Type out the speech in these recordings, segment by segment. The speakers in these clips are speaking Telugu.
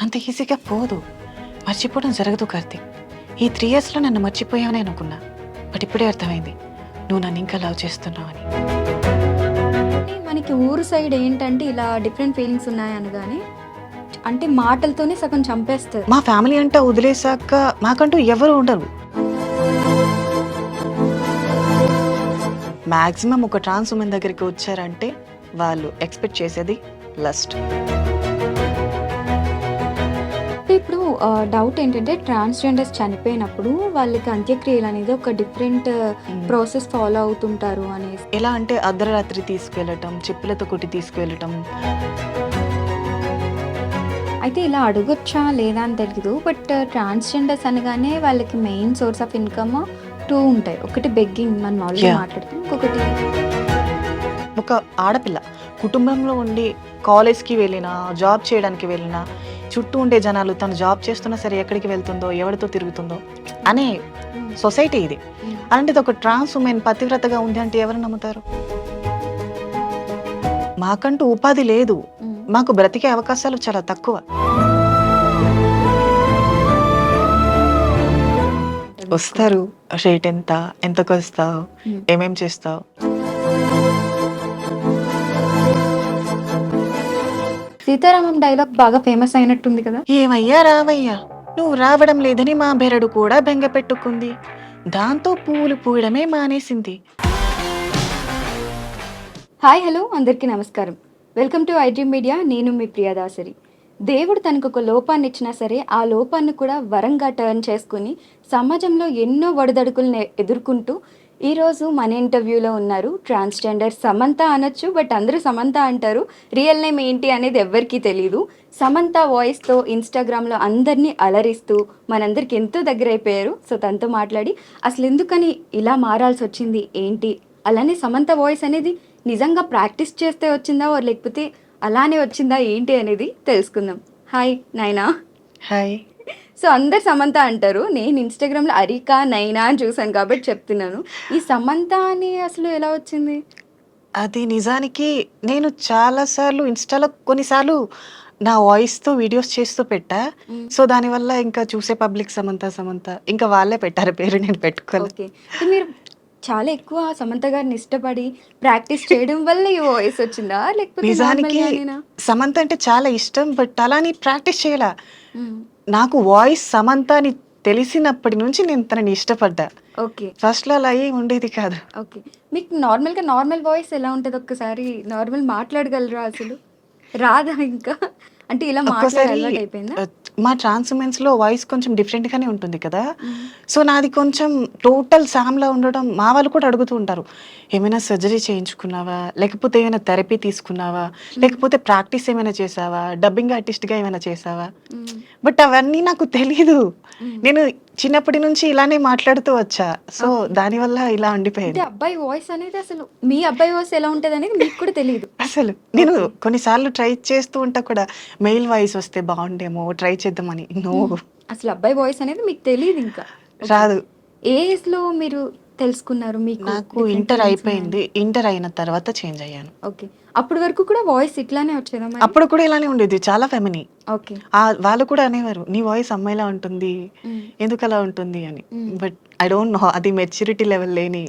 అంత ఈజీగా పోదు, మర్చిపోవడం జరగదు కార్తీక్. ఈ 3 ఇయర్స్లో నన్ను మర్చిపోయావని అనుకున్నా, బట్ ఇప్పుడే అర్థమైంది నువ్వు నన్ను ఇంకా లవ్ చేస్తున్నావు అని. మనకి ఊరు సైడ్ ఏంటంటే ఇలా డిఫరెంట్ ఫీలింగ్స్ ఉన్నాయనగానే అంటే మాటలతోనే సగం చంపేస్తారు. మా ఫ్యామిలీ అంతా వదిలేసాక మాకంటూ ఎవరు ఉండరు. మ్యాక్సిమం ఒక ట్రాన్స్ ఉమెన్ దగ్గరికి వచ్చారంటే వాళ్ళు ఎక్స్పెక్ట్ చేసేది లస్ట్. ఇప్పుడు డౌట్ ఏంటంటే ట్రాన్స్జెండర్స్ చనిపోయినప్పుడు వాళ్ళకి అంత్యక్రియలు అనేది ఒక డిఫరెంట్ ప్రాసెస్ ఫాలో అవుతుంటారు అనేసి. ఎలా అంటే అర్ధరాత్రి తీసుకెళ్ళటం, చెప్పులతో కొట్టి తీసుకెళ్ళటం. అయితే ఇలా అడగొచ్చా లేదా అని తెలియదు, బట్ ట్రాన్స్జెండర్స్ అనగానే వాళ్ళకి మెయిన్ సోర్స్ ఆఫ్ ఇన్కమ్ 2 ఉంటాయి. ఒకటి బెగ్గింగ్, మనం ఆల్రెడీ మాట్లాడుతాం. ఇంకొకటి ఒక ఆడపిల్ల కుటుంబంలో ఉండి కాలేజ్కి వెళ్ళినా, జాబ్ చేయడానికి వెళ్ళినా, చుట్టూ ఉండే జనాలు తను జాబ్ చేస్తున్నా సరే ఎక్కడికి వెళ్తుందో, ఎవరితో తిరుగుతుందో అనే సొసైటీ ఇది. అలాంటిది ఒక ట్రాన్స్ ఉమెన్ పతివ్రతగా ఉంది అంటే ఎవరు నమ్ముతారు? మాకంటూ ఉపాధి లేదు, మాకు బ్రతికే అవకాశాలు చాలా తక్కువ. వస్తారు, రేట్ ఎంత, ఎంతకు వస్తావు, ఏమేం చేస్తావు. సీతారామం డైలాగ్ బాగా ఫేమస్ అయినట్టుంది కదా. ఏమయ్యా రావయ్యా, నువ్వు రావడం లేదని మా బెరడు కూడా బెంగ పెట్టుకుంది, దాంతో పువ్వులు పూయడమే మానేసింది. హాయ్ హలో అందరికీ నమస్కారం. Welcome to iDream media. నేను మీ ప్రియదాసరి. దేవుడు తనకు ఒక లోపాన్ని ఇచ్చినా సరే ఆ లోపాన్ని కూడా వరంగా టర్న్ చేసుకుని సమాజంలో ఎన్నో ఒడిదడుకులను ఎదుర్కొంటూ ఈరోజు మన ఇంటర్వ్యూలో ఉన్నారు ట్రాన్స్జెండర్ సమంత అనొచ్చు, బట్ అందరూ సమంత అంటారు. రియల్ నేమ్ ఏంటి అనేది ఎవ్వరికీ తెలియదు. సమంత వాయిస్తో ఇన్స్టాగ్రామ్లో అందరినీ అలరిస్తూ మనందరికి ఎంతో దగ్గర అయిపోయారు. సో తనతో మాట్లాడి అసలు ఎందుకని ఇలా మారాల్సి వచ్చింది ఏంటి, అలానే సమంత వాయిస్ అనేది నిజంగా ప్రాక్టీస్ చేస్తే వచ్చిందా లేకపోతే అలానే వచ్చిందా ఏంటి అనేది తెలుసుకుందాం. హాయ్ నైనా. హాయ్. సో అందరు సమంత అంటారు, నేను ఇన్స్టాగ్రామ్లో అరికా నైనా అని చూసాను కాబట్టి చెప్తున్నాను. ఈ సమంత అని అసలు ఎలా వచ్చింది? అది నిజానికి నేను చాలాసార్లు ఇన్స్టాలో కొన్నిసార్లు నా వాయిస్తో వీడియోస్ చేస్తూ పెట్టా. సో దానివల్ల ఇంకా చూసే పబ్లిక్ సమంత సమంత ఇంకా వాళ్ళే పెట్టారు పేరు, నేను పెట్టుకోలేదు. ఓకే, మీరు చాలా ఎక్కువ సమంత గారిని ఇష్టపడి ప్రాక్టీస్ చేయడం వల్ల ఈ వాయిస్ వచ్చిందా లేకపోతే నిజానికి నార్మల్గానేనా? సమంత అంటే చాలా ఇష్టం, బట్ అలాని ప్రాక్టీస్ చేయాల. నాకు వాయిస్ సమంత అని తెలిసినప్పటి నుంచి నేను తనని ఇష్టపడ్డా. ఓకే, ఫస్ట్లో అలా ఏం ఉండేది కాదు. ఓకే. మీకు నార్మల్ వాయిస్ ఎలా ఉంటుంది? ఒక్కసారి నార్మల్ మాట్లాడగలరా? అసలు రాదా ఇంకా? అంటే ఇలా మాట్లాడే అలవాటు అయిపోయిందా? మా ట్రాన్స్ ఉమెన్స్ లో వాయిస్ కొంచెం డిఫరెంట్ గానే ఉంటుంది కదా. సో నాది కొంచెం టోటల్ సామ్లా ఉండడం మా వాళ్ళు కూడా అడుగుతూ ఉంటారు, ఏమైనా సర్జరీ చేయించుకున్నావా, లేకపోతే ఏమైనా థెరపీ తీసుకున్నావా, లేకపోతే ప్రాక్టీస్ ఏమైనా చేసావా, డబ్బింగ్ ఆర్టిస్ట్ గా ఏమైనా చేసావా. బట్ అవన్నీ నాకు తెలీదు, నేను చిన్నప్పటి నుంచి ఇలానే మాట్లాడుతూ వచ్చా. సో దానివల్ల ఇలా ఉండిపోయింది. అబ్బాయి వాయిస్ అనేది అసలు మీ అబ్బాయి వాయిస్ ఎలా ఉంటది అనేది మీకు కూడా తెలియదు అసలు. నేను కొన్నిసార్లు ట్రై చేస్తూ ఉంటా కూడా, మెయిల్ వాయిస్ వస్తే బాగుండేమో ట్రై చేద్దామని. నో, అసలు అబ్బాయి వాయిస్ అనేది మీకు తెలియదు ఇంకా రాదు. ఏ ఏజ్ లో మీరు తెలుసుకున్నారు? మీకు నాకు ఇంటర్ అయిపోయింది, ఇంటర్ అయిన తర్వాత చేంజ్ అయ్యాను. ఓకే, అప్పటి వరకు కూడా వాయిస్ ఇట్లానే వచ్చేదా మరి? అప్పుడు కూడా ఇలానే ఉండేది, చాలా ఫెమిని. ఓకే, వాళ్ళు కూడా అనేవారు, నీ వాయిస్ అమ్మాయిలా ఉంటుంది, ఎందుకు అలా ఉంటుంది అని. బట్ ఐ డోంట్ నో, అది మెచ్యూరిటీ లెవెల్ లేని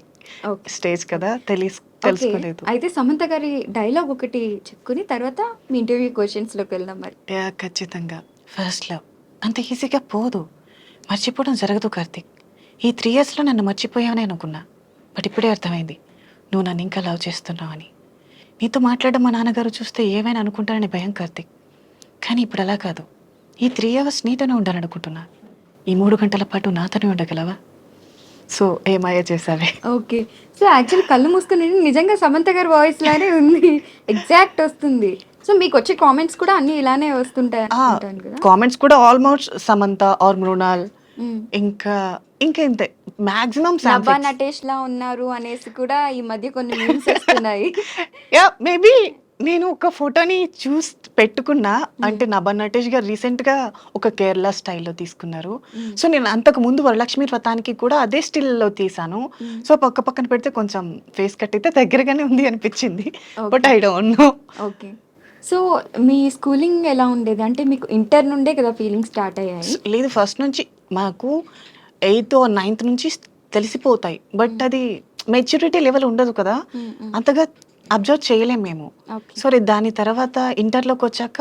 స్టేజ్ కదా, తెలుసుకోలేదు. అయితే సమంత గారి డైలాగ్ ఒకటి చెప్పుకుని తర్వాత మీ ఇంటర్వ్యూ క్వశ్చన్స్ లోకి వెళ్దాం మరి. ఖచ్చితంగా. ఫస్ట్ లవ్ అంత ఈజీగా పోదు, మర్చిపోవడం జరగదు కార్తీక్. ఈ 3 ఇయర్స్లో నన్ను మర్చిపోయావని అనుకున్నా, బట్ ఇప్పుడే అర్థమైంది నువ్వు నన్ను ఇంకా లవ్ చేస్తున్నావు అని. నీతో మాట్లాడడం మా నాన్నగారు చూస్తే ఏమైనా అనుకుంటారని భయం కార్తీక్, కానీ ఇప్పుడు అలా కాదు. ఈ 3 అవర్స్ నీతోనే ఉండాలనుకుంటున్నా, ఈ 3 గంటల పాటు నాతోనే ఉండగలవా? సో ఏమాయ చేసావే. ఓకే, సో యాక్చువల్లీ కళ్ళు మూసుకుని నిజంగా సమంత గారి వాయిస్ లానే ఉంది, ఎగ్జాక్ట్ వస్తుంది. సో మీకు వచ్చే కామెంట్స్ కూడా అన్ని ఇలానే వస్తుంటాయి అనుకుంటాను కదా. కామెంట్స్ కూడా ఆల్మోస్ట్ సమంత ఆర్ మృణాల్, ఇంకా ఇంతే మాక్సిమం నభా నటేష్ లా ఉన్నారు అనేసి కూడా ఈ మధ్య కొన్ని మీమ్స్ వస్తున్నాయి. యా, మేబీ నేను ఒక ఫోటోని చూసి పెట్టుకున్నా, అంటే నభా నటేష్ గారు రీసెంట్ గా ఒక కేరళ స్టైల్లో తీసుకున్నారు. సో నేను అంతకు ముందు వరలక్ష్మి వ్రతానికి కూడా అదే స్టిల్లో తీసాను. సో పక్కన పెడితే కొంచెం ఫేస్ కట్ అయితే దగ్గరగానే ఉంది అనిపించింది, but I don't know. Okay, so me schooling ఎలా ఉండేది? అంటే మీకు ఇంటర్ నుండే కదా ఫీలింగ్స్ స్టార్ట్ అయ్యాయి? లేదు, ఫస్ట్ నుంచి మాకు 8థ్ ఆర్ 9థ్ నుంచి తెలిసిపోతాయి. బట్ అది మెచ్యూరిటీ లెవెల్ ఉండదు కదా! హ్మ్. హ్మ్. అంతగా అబ్జర్వ్ చేయలేం మేము. ఓకే. సో, దాని తర్వాత ఇంటర్‌లోకొచ్చాక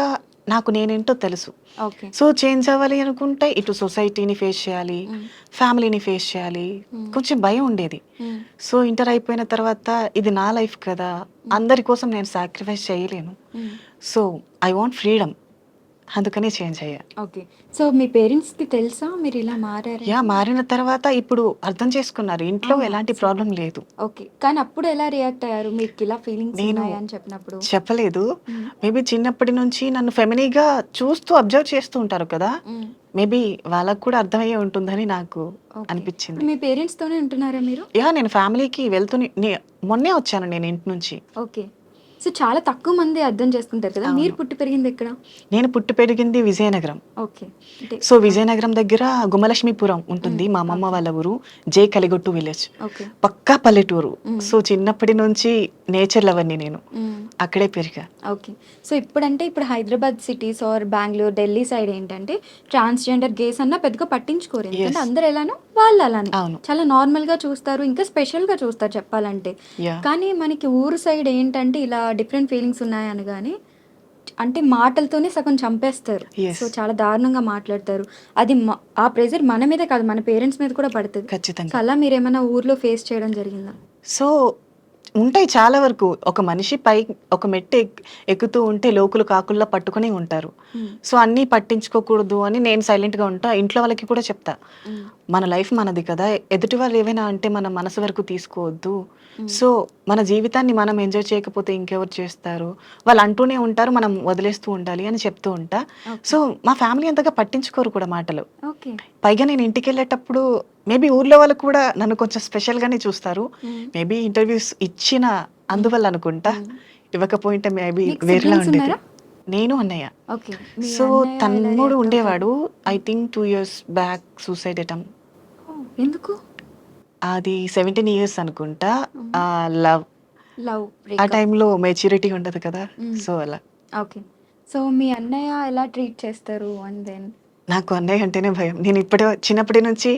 నాకు నేనేంటో తెలుసు. ఓకే. సో, చేంజ్ అవ్వాలి అనుకుంటే ఇటు సొసైటీని ఫేస్ చేయాలి, హ్మ్. ఫ్యామిలీని ఫేస్ చేయాలి. హ్మ్. కొంచెం భయం ఉండేది. హ్మ్. సో, ఇంటర్ అయిపోయిన తర్వాత ఇది నా లైఫ్ కదా! అందరి కోసం నేను సాక్రిఫైస్ చేయలేను. హ్మ్. So, I want freedom. అందుకనే చేంజ్ అయ్యా. ఓకే. సో మీ పేరెంట్స్‌కి తెలుసా మీరిలా మారారని? మారిన తర్వాత ఇప్పుడు అర్థం చేసుకున్నారు. ఇంట్లో అవునా? ఎలాంటి సూపర్. ప్రాబ్లమ్ లేదు. ఓకే. కానీ అప్పుడు ఎలా రియాక్ట్ అయ్యారు? మీకిలా ఫీలింగ్స్ నేను ఉన్నాయని చెప్పినప్పుడు? చెప్పలేదు. హ్మ్. మేబీ చిన్నప్పటి నుంచి నన్ను ఫెమినీగా చూస్తూ అబ్జర్వ్ చేస్తూ ఉంటారు కదా! హ్మ్. మేబీ వాళ్ళకి కూడా అర్థమయ్యే ఉంటుందని నాకు ఓకే. అనిపిచ్చింది. ఇప్పుడు మీ పేరెంట్స్‌తోనే ఉంటున్నారా మీరు? నేను ఫ్యామిలీకి మొన్నే వచ్చాను నేను ఇంటి నుంచి. ఓకే. సో చాలా తక్కువ మంది అర్థం చేసుకుంటారు కదా! మీరు అవును. పుట్టి పెరిగిందెక్కడ? నేను పుట్టి పెరిగింది విజయనగరం. ఓకే. అంటే సో, ఆ! విజయనగరం దగ్గర గుమ్మలక్ష్మీపురం హ్మ్. ఉంటుంది. మా అమ్మమ్మ ఓకే. వాళ్ళ ఊరు. జే కలిగొట్టు విలేజ్. ఓకే. పక్కా పల్లెటూరు. హ్మ్. సో, చిన్నప్పటి నుంచి నేచర్ లవర్‌ని నేను. హ్మ్. అక్కడే పెరిగా. ఓకే. సో ఇప్పుడంటే ఇప్పుడు Hyderabad cities or Bengaluru, Delhi side ఏంటంటే ట్రాన్స్‌జెండర్ గేస్ అన్నా పెద్దగా పట్టించుకోరు. ఎందుకంటే యెస్. అందరూ ఎలానో వాళ్ళు అలానే. అవును. చాలా నార్మల్‌గా చూస్తారు. ఇంకా స్పెషల్‌గా చూస్తారు చెప్పాలంటే. యాహ్! కానీ మనకి ఊరు సైడ్ ఏంటంటే ఇలా డిఫరెంట్ ఫీలింగ్స్ ఉన్నాయనగానే అంటే మాటలతోనే సగం చంపేస్తారు. So yes. చాలా దారుణంగా మాట్లాడతారు. అది ఆ ప్రెషర్ మన మీదే కాదు మన పేరెంట్స్ మీద కూడా పడతది. సో ఖచ్చితంగా. అలా మీరేమన్నా ఊర్లో ఫేస్ చేయడం జరిగిందా? సో, ఉంటాయి చాలా వరకు. ఒక మనిషి ఒక మెట్టు ఎక్కుతూ ఉంటే లోకులు కాకుల్లా పట్టుకుని ఉంటారు. హ్మ్. సో, అన్నీ పట్టించుకోకూడదు అని నేను సైలెంట్‌గా ఉంటా. ఇంట్లో వాళ్ళకి కూడా చెప్తా. హ్మ్. మన లైఫ్ మనది కదా! ఎదుటి వాళ్ళు ఏవైనా అంటే మన మనసు వరకు తీసుకోవద్దు. హ్మ్. సో, మన జీవితాన్ని మనం ఎంజాయ్ చేయకపోతే ఇంకెవరు చేస్తారు? వాళ్ళు అంటూనే ఉంటారు. మనం వదిలేస్తూ ఉండాలి అని చెప్తూ ఉంటా. ఓకే. సో, మా ఫ్యామిలీ అంతగా పట్టించుకోరు కూడా మాటలు. ఓకే. పైగా నేను ఇంటికెళ్ళేటప్పుడు మేబీ ఊర్లో వాళ్ళు కూడా నన్ను కొంచెం స్పెషల్‌గానే చూస్తారు. హ్మ్. మేబీ ఇంటర్వ్యూస్ ఇచ్చిన హ్మ్. అందువల్ల అనుకుంటా. హ్మ్. ఇవ్వకపోయుంటే మేబీ మీకు వేరేలా సిబ్లింగ్స్ ఉండేది. ఉన్నారా? నేను, అన్నయ్య. ఓకే. మీ సో, అన్నయ్య ఎలా తమ్ముడు రియాక్ట్ అవుతారు? ఉండేవాడు. I hmm. Think 2 years back suicide attempt. Oh! ఎందుకు? అది 17 ఇయర్స్ అనుకుంటా. హ్మ్. లవ్. లవ్ ఆ బ్రేకప్. టైంలో మెచ్యూరిటీ ఉండదు కదా! హ్మ్. సో, అలా. ఓకే. సో, మీ అన్నయ్య ఎలా ట్రీట్ చేస్తారు? అండ్ దెన్ నాకు అన్నయ్య అంటేనే భయం. చిన్నప్పటి నుంచి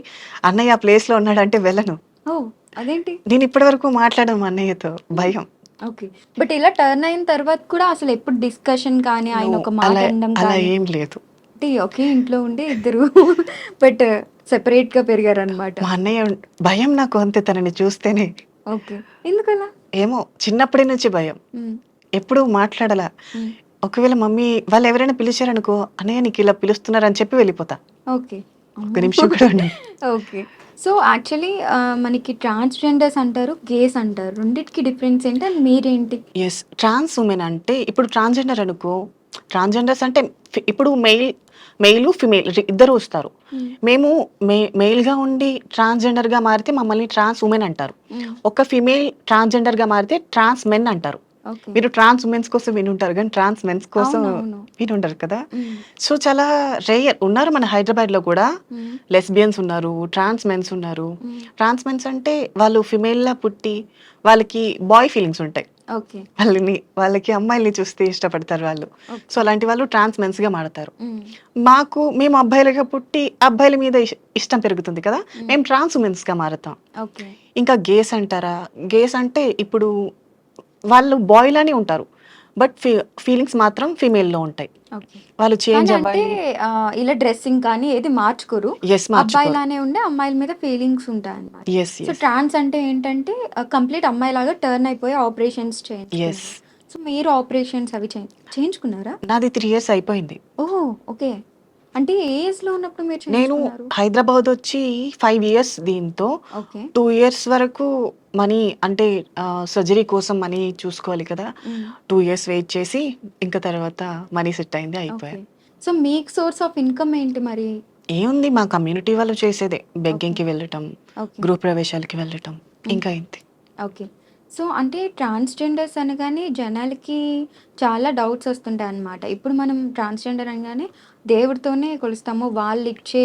అన్నయ్య ఆ ప్లేస్‌లో ఉన్నాడంటే వెళ్ళను. ఓహ్! అదేంటి? నేను ఇప్పటి వరకు మాట్లాడను మా అన్నయ్యతో. హ్మ్. భయం. ఓకే. బట్ ఇలా టర్న్ అయిన తర్వాత కూడా అసలెప్పుడు డిస్కషన్ కానీ, నో. ఆయన ఒక మాట అలా అనడం అలా కానీ, ఏం లేదు. అంటే ఒకే ఇంట్లో ఉండి ఇద్దరు బట్ సెపరేట్‌గా పెరిగారనమాట. మా అన్నయ్య భయం నాకు అంతే తనని చూస్తేనే. ఓకే. ఎందుకలా? ఏమో చిన్నప్పటి నుంచి భయం. హ్మ్. ఎప్పుడూ మాట్లాడలా. హ్మ్. ఒకవేళ మమ్మీ వాళ్ళెవరైనా పిలిచారనుకో, "అన్నయ్య నీకిలా పిలుస్తున్నారని" చెప్పి వెళ్ళిపోతా. ఓకే. ఒక్క అమ్మో! నిమిషం కూడా ఉండను. ఓకే. సో, యాక్చువల్లీ మనకి ట్రాన్స్‌జెండర్స్ అంటారు, గేస్ అంటారు. రెండిటికి డిఫరెన్స్ ఏంటి? అండ్ మీరేంటి? యెస్. ట్రాన్స్ వుమెన్ అంటే ఇప్పుడు ట్రాన్స్‌జెండర్ అనుకో, ట్రాన్స్‌జెండర్స్ అంటే ఇప్పుడు మెయిలు, ఫీమేల్ ఇద్దరు వస్తారు. హ్మ్. మేము మెయిల్‌గా ఉండి ట్రాన్స్‌జెండర్‌గా మారితే మమ్మల్ని ట్రాన్స్ వుమెన్ అంటారు. హ్మ్. ఒక ఫీమేల్ ట్రాన్స్‌జెండర్‌గా మారితే ట్రాన్స్ మెన్ అంటారు. ఓకే. మీరు ట్రాన్స్ వుమెన్స్ కోసం వినుంటారు గానీ, ట్రాన్స్ మెన్స్ కోసం అవునవును. వినుండరు కదా! హ్మ్. సో, చాలా రేర్ ఉన్నారు మన హైదరాబాద్‌లో కూడా. హ్మ్. లెస్బియన్స్ ఉన్నారు, ట్రాన్స్ మెన్స్ ఉన్నారు. హ్మ్. ట్రాన్స్ మెన్స్ అంటే వాళ్ళు ఫీమేల్‌లా పుట్టి, వాళ్ళకి బాయ్ ఫీలింగ్స్ ఉంటాయి. ఓకే. వాళ్ళకి అమ్మాయిల్ని చూస్తే ఇష్టపడతారు వాళ్ళు. So, okay. అలాంటి వాళ్ళు ట్రాన్స్ మెన్స్‌గా మారతారు. హ్మ్. మేము అబ్బాయిలుగా పుట్టి అబ్బాయిల మీద ఇష్టం పెరుగుతుంది కదా! హ్మ్. మేము ట్రాన్స్ వుమెన్స్‌గా మారతాం. ఓకే. ఇంకా గేస్ అంటారా? గేస్ అంటే ఇప్పుడు వాళ్ళు బాయ్ లానే ఉంటారు. బట్ ఫీలింగ్స్ మాత్రం ఫీమేల్‌లో ఉంటాయి. ఓకే. వాళ్ళు చేంజ్ కానీ అంటే అవ్వాలి. ఇలా డ్రెస్సింగ్ కానీ ఏది మార్చుకోరు. యెస్. మార్చుకోరు. అబ్బాయిలానే ఉండి అమ్మాయిల మీద ఫీలింగ్స్ ఉంటాయన్నమాట. యెస్. So, yes. ట్రాన్స్ అంటే ఏంటంటే కంప్లీట్ అమ్మాయిలాగా టర్న్ అయిపోయి ఆపరేషన్స్ యెస్. చేయించుకున్నారు. సో, మీరు ఆపరేషన్స్ అవి చేయించుకున్నారా? నాది 3 ఇయర్స్ అయిపోయింది. ఓహ్! ఓకే. అంటే ఏ ఏజ్‌లో ఉన్నప్పుడు మీరు నేను చేయించుకున్నారు? హైదరాబాదొచ్చి 5 ఇయర్స్ దీంతో. ఓకే. 2 ఇయర్స్ వరకు మనీ అంటే సర్జరీ కోసం మనీ చూసుకోవాలి కదా! హ్మ్. 2 ఇయర్స్ వెయిట్ చేసి ఇంకా తర్వాత మనీ సెట్ అయింది. అయిపోయా. ఓకే. సో, మీకు సోర్స్ ఆఫ్ ఇన్‌కమ్ ఏంటి మరి? ఏముంది మా కమ్యూనిటీ వాళ్ళు చేసేదే. ఓకే. బెగ్గింగ్‌కి వెళ్ళటం, ఓకే. గృహప్రవేశాలకి వెళ్ళటం. హ్మ్. ఇంకా ఇంతే. ఓకే. సో, అంటే ట్రాన్స్‌జెండర్స్ అనగానే జనాలకి చాలా డౌట్స్ వస్తుంటాయన్నమాట. ఇప్పుడు మనం ట్రాన్స్‌జెండర్ అనగానే దేవుడితోనే కొలుస్తాము. వాళ్ళిచ్చే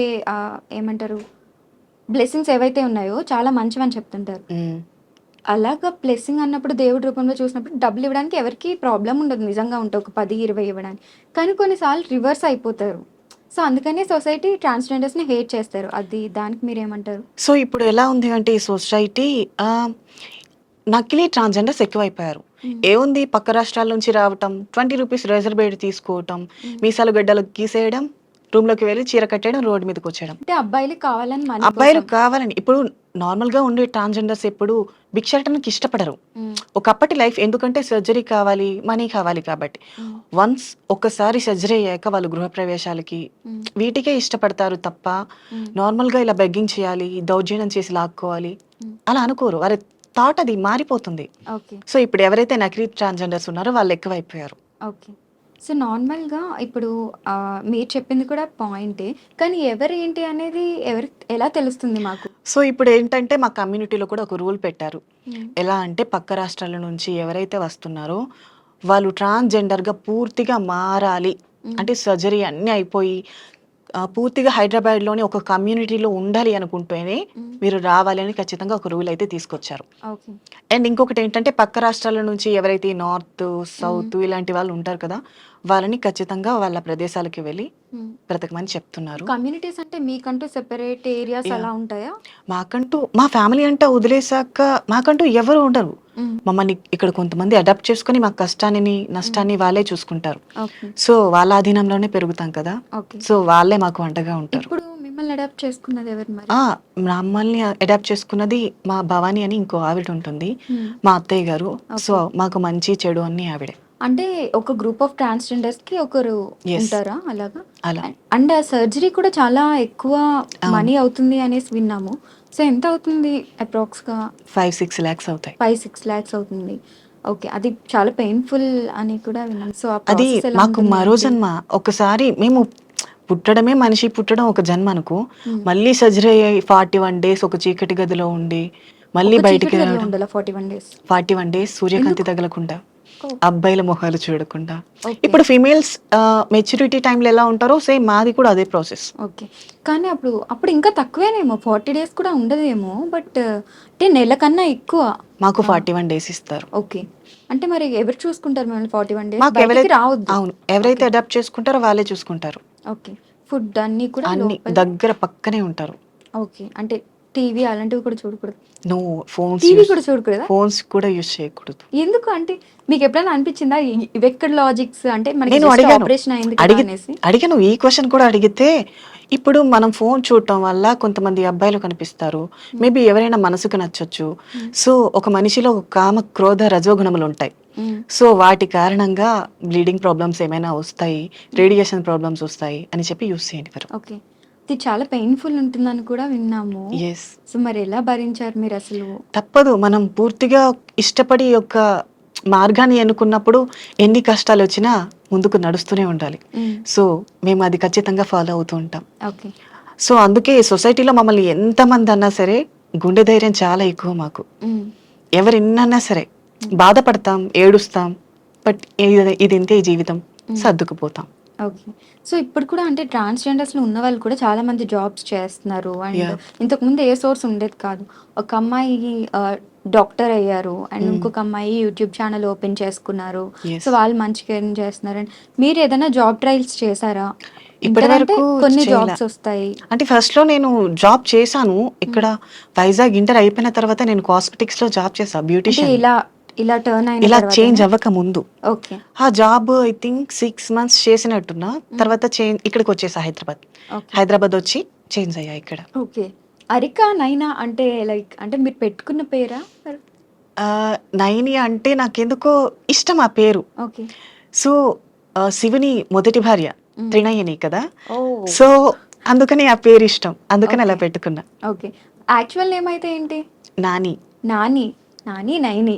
ఏమంటారు బ్లెస్సింగ్స్ ఏవైతే ఉన్నాయో చాలా మంచివని చెప్తుంటారు. హ్మ్. అలాగా బ్లెస్సింగ్ అన్నప్పుడు దేవుడి రూపంలో చూసినప్పుడు డబ్బులు ఇవ్వడానికి ఎవరికీ ప్రాబ్లమ్ ఉండదు నిజంగా ఉంటే ఒక 10, 20 ఇవ్వడానికి. కానీ కొన్నిసార్లు రివర్స్ అయిపోతారు. సో, అందుకని సొసైటీ ట్రాన్స్‌జెండర్స్‌ని హేట్ చేస్తారు. దానికి మీరేమంటారు? సో ఇప్పుడు ఎలా ఉంది అంటే ఈ సొసైటీ నకిలీ ట్రాన్స్జెండర్స్ ఎక్కువైపోయారు. హ్మ్. ఏముంది పక్క రాష్ట్రాల నుంచి రావటం, ₹20 రేజర్ బ్లేడ్ తీసుకోవటం, హ్మ్. మీసాలు గడ్డలు గీసేయడం, రూమ్‌లోకి వెళ్ళి చీర కట్టేయడం, రోడ్డు మీదకొచ్చేయడం. అంటే అబ్బాయిలకి కావాలని మనీ అబ్బాయిలు కోసం. కావాలని ఇప్పుడు నార్మల్‌గా ఉండే ట్రాన్స్‌జెండర్స్ ఎప్పుడు భిక్షాటనకి ఇష్టపడరు. హ్మ్. ఒకప్పటి లైఫ్ ఎందుకంటే సర్జరీ కావాలి, మనీ కావాలి కాబట్టి. హ్మ్. వన్స్ ఒక్కసారి సర్జరీ అయ్యాక వాళ్ళు గృహప్రవేశాలకి హ్మ్. వీటికే ఇష్టపడతారు తప్ప హ్మ్. నార్మల్‌గా ఇలా బెగ్గింగ్ చేయాలి, దౌర్జన్యం చేసి లాక్కోవాలి హ్మ్. అలా అనుకోరు. వారి థాట్ అది మారిపోతుంది. ఓకే. సో ఇప్పుడు ఎవరైతే నకిలీ ట్రాన్స్‌జెండర్స్ ఉన్నారో వాళ్ళు ఎక్కువైపోయారు. ఓకే. సో, నార్మల్‌గా ఇప్పుడు మీరు చెప్పింది కూడా పాయింటే. కానీ ఎవరేంటి అనేది ఎలా తెలుస్తుంది మాకు? సో ఇప్పుడు ఏంటంటే మా కమ్యూనిటీలో కూడా ఒక రూల్ పెట్టారు. హ్మ్. ఎలా అంటే పక్క రాష్ట్రాల నుంచి ఎవరైతే వస్తున్నారో వాళ్ళు ట్రాన్స్‌జెండర్‌గా పూర్తిగా మారాలి. హ్మ్. అంటే సర్జరీ అన్నీ అయిపోయి పూర్తిగా హైదరాబాద్‌లోని ఒక కమ్యూనిటీలో ఉండాలి అనుకుంటేనే హ్మ్. మీరు రావాలి అని ఖచ్చితంగా ఒక రూల్ అయితే తీసుకొచ్చారు. ఓకే. అండ్ ఇంకొకటేంటంటే పక్క రాష్ట్రాల నుంచి ఎవరైతే నార్త్, హ్మ్. సౌత్ ఇలాంటి వాళ్ళు ఉంటారు కదా! వాళ్ళని ఖచ్చితంగా వాళ్ళ ప్రదేశాలకి వెళ్ళి హ్మ్. బ్రతకమని చెప్తున్నారు. కమ్యూనిటీస్ అంటే మీకంటూ సెపరేట్ ఏరియాస్ యాహ్! అలా ఉంటాయా? మా ఫ్యామిలీ అంతా వదిలేసాక మాకంటూ ఎవరు ఉండరు. హ్మ్. మమ్మల్ని ఇక్కడ కొంతమంది అడాప్ట్ చేసుకొని మా కష్టాన్ని, హ్మ్. నష్టాన్ని వాళ్ళే చూసుకుంటారు. ఓకే. సో, వాళ్ళ అధీనంలోనే పెరుగుతాం కదా! ఓకే. సో, వాళ్ళే మాకు అండగా ఉంటారు. ఇప్పుడు మిమ్మల్ని అడాప్ట్ చేసుకున్నది ఎవరు మరి? ఆ! మమ్మల్ని అడాప్ట్ చేసుకున్నది మా భవాని అని ఇంకో ఆవిడుంటుంది. హ్మ్. మా అత్తయ్య గారు. So, okay. మాకు మంచి, చెడు అన్నీ ఆవిడే. అంటే ఒక గ్రూప్ ఆఫ్ ట్రాన్స్‌జెండర్స్‌కి ఒకరు యెస్. ఉంటారా అలాగా? అలా. అండ్ ఆ సర్జరీ కూడా చాలా ఎక్కువ అవును. మనీ అవుతుంది అనేసి విన్నాము. సో, ఎంత అవుతుంది అప్రాక్స్‌గా? 5, 6 లాక్స్ అవుతాయి. 5, 6 లాక్స్ అవుతుంది. ఓకే. అది చాలా పెయిన్‌ఫుల్ అని కూడా విన్నాను. సో, ఆ అది ప్రాసెస్ ఎలా మాకు ఉంటుంది? మరో ఏంటి? జన్మ. ఒకసారి మేము పుట్టడమే మనిషి పుట్టడం ఒక జన్మ అనుకో. హ్మ్. మళ్ళీ సర్జరీ అయ్యి 41 డేస్ ఒక చీకటి గదిలో ఉండి, మళ్ళీ ఒక బయటికి చీకటి గదిలో రావడం. ఉండాలా 41 డేస్? 41 డేస్ సూర్యకాంతి ఎందుకు? తగలకుండా, ఓహ్! అబ్బాయిల మొహాలు చూడకుండా. ఓకే. ఇప్పుడు ఫీమేల్స్ మెచ్యూరిటీ టైమ్‌లో ఎలా ఉంటారో సేమ్ మాది కూడా అదే ప్రాసెస్. ఓకే. కానీ అప్పుడు ఇంకా తక్కువేనేమో 40 డేస్ కూడా ఉండదేమో. బట్ అంటే నెల కన్నా ఎక్కువ. మాకు ఆ! 41 డేస్ ఇస్తారు. ఓకే. అంటే మరి ఎవరు చూసుకుంటారు మిమ్మల్ని 41 డేస్? మాకెవరై బయటికి రావద్దు. అవును. ఎవరైతే ఓకే. అడాప్ట్ చేసుకుంటారో వాళ్ళే చూసుకుంటారు. ఓకే. ఫుడ్ అన్నీ కూడా అన్ని లోపలే. దగ్గర పక్కనే ఉంటారు. ఓకే. అంటే టీవీ అలాంటివి కూడా చూడకూడదు. నో టీవీ కూడా చూడకూడదా? ఫోన్స్ కూడా యూజ్ చేయకూడదు. ఎందుకు? అంటే మీకెప్పుడైనా అనిపిచ్చిందా? ఇవెక్కడ లాజిక్స్ అంటే మనకి నేను జస్ట్ అడిగాను. ఆపరేషన్ అయింది కదా అడిగి అనేసి. అడిగాను. ఈ క్వెషన్ కూడా అడిగితే, ఇప్పుడు మనం ఫోను చూడటం వల్ల కొంతమంది అబ్బాయిలు కనిపిస్తారు. హ్మ్. మేబీ ఎవరైనా మనసుకు నచ్చొచ్చు. హ్మ్. సో, ఒక మనిషిలో కామ, క్రోధ, రజోగుణములుంటాయి. హ్మ్. సో, వాటి కారణంగా బ్లీడింగ్ ప్రాబ్లమ్స్ ఏమైనా వస్తాయి, హ్మ్. రేడియేషన్ ప్రాబ్లమ్స్ వస్తాయి అని చెప్పి యూజ్ చేయనివ్వరు. ఓకే. ఇది చాలా పెయిన్‌ఫుల్ ఉంటుందని కూడా విన్నాము. యెస్. సో, మరెలా భరించారు మీరసలు? తప్పదు. మనం పూర్తిగా ఇష్టపడి ఒక మార్గాన్ని ఎన్నుకున్నప్పుడు ఎన్ని కష్టాలొచ్చినా ముందుకు నడుస్తూనే ఉండాలి. హ్మ్. సో, మేము అది ఖచ్చితంగా ఫాలో అవుతూ ఉంటాం. ఓకే. సో, అందుకే సొసైటీలో మమ్మల్ని ఎంతమందన్నా సరే, గుండె ధైర్యం చాలా ఎక్కువ మాకు. హ్మ్. ఎవరెన్నన్నా సరే, హ్మ్. బాధపడతాం, ఏడుస్తాం. బట్ ఇదింతే ఈ జీవితం. హ్మ్. సర్దుకుపోతాం. ఓకే. సో, ఇప్పుడు కూడా అంటే ట్రాన్స్‌జెండర్స్‌లో ఉన్నవాళ్ళు కూడా చాలామంది జాబ్స్ చేస్తున్నారు. And yeah! ఇంతకుముందు ఏ సోర్స్ ఉండేది కాదు. ఒక అమ్మాయి డాక్టర్ అయ్యారు. అండ్ హ్మ్. ఇంకొక అమ్మాయి యూట్యూబ్ ఛానెల్ ఓపెన్ చేసుకున్నారు. So, yes. వాళ్ళు మంచిగా ఎర్న్ చేస్తున్నారు. అండ్ మీరేదైనా జాబ్ ట్రయల్స్ చేశారా? ఇప్పటి ఇంటర్ అంటే వరకు కొన్ని చేయలా. జాబ్స్ ఒస్తాయి. అంటే ఫస్ట్‌లో నేను జాబ్ చేశాను. హ్మ్. ఇక్కడ వైజాగ్ ఇంటర్ అయిపోయిన తర్వాత నేను కాస్మెటిక్స్‌లో జాబ్ చేశా అంటే బ్యూటీషియన్‌ని. ఇలా టర్న్ అయిన ఇలా చేంజ్ తర్వాతేనా? అవ్వక ముందు. ఓకే. ఆ జాబ్ ఐ థింక్ 6 మంత్స్ చేసినట్టున్నా. హ్మ్. తర్వాత ఇక్కడికొచ్చేసా హైదరాబాద్. ఓకే. హైదరాబాదొచ్చి చేంజ్ అయ్యా ఇక్కడ. ఓకే. అరిక, నైనా అంటే లైక్ అంటే మీరు పెట్టుకున్న పేరా? నైని అంటే నాకెందుకో ఇష్టం ఆ పేరు. ఓకే. సో, శివుని మొదటి భార్య హ్మ్. త్రినయని కదా! ఓహ్! సో, అందుకని ఆ పేరిష్టం. అందుకని ఓకే. అలా పెట్టుకున్నా. ఓకే. యాక్చువల్ నేమ్ అయితే ఏంటి? నాని. నాని. నాని, నైని.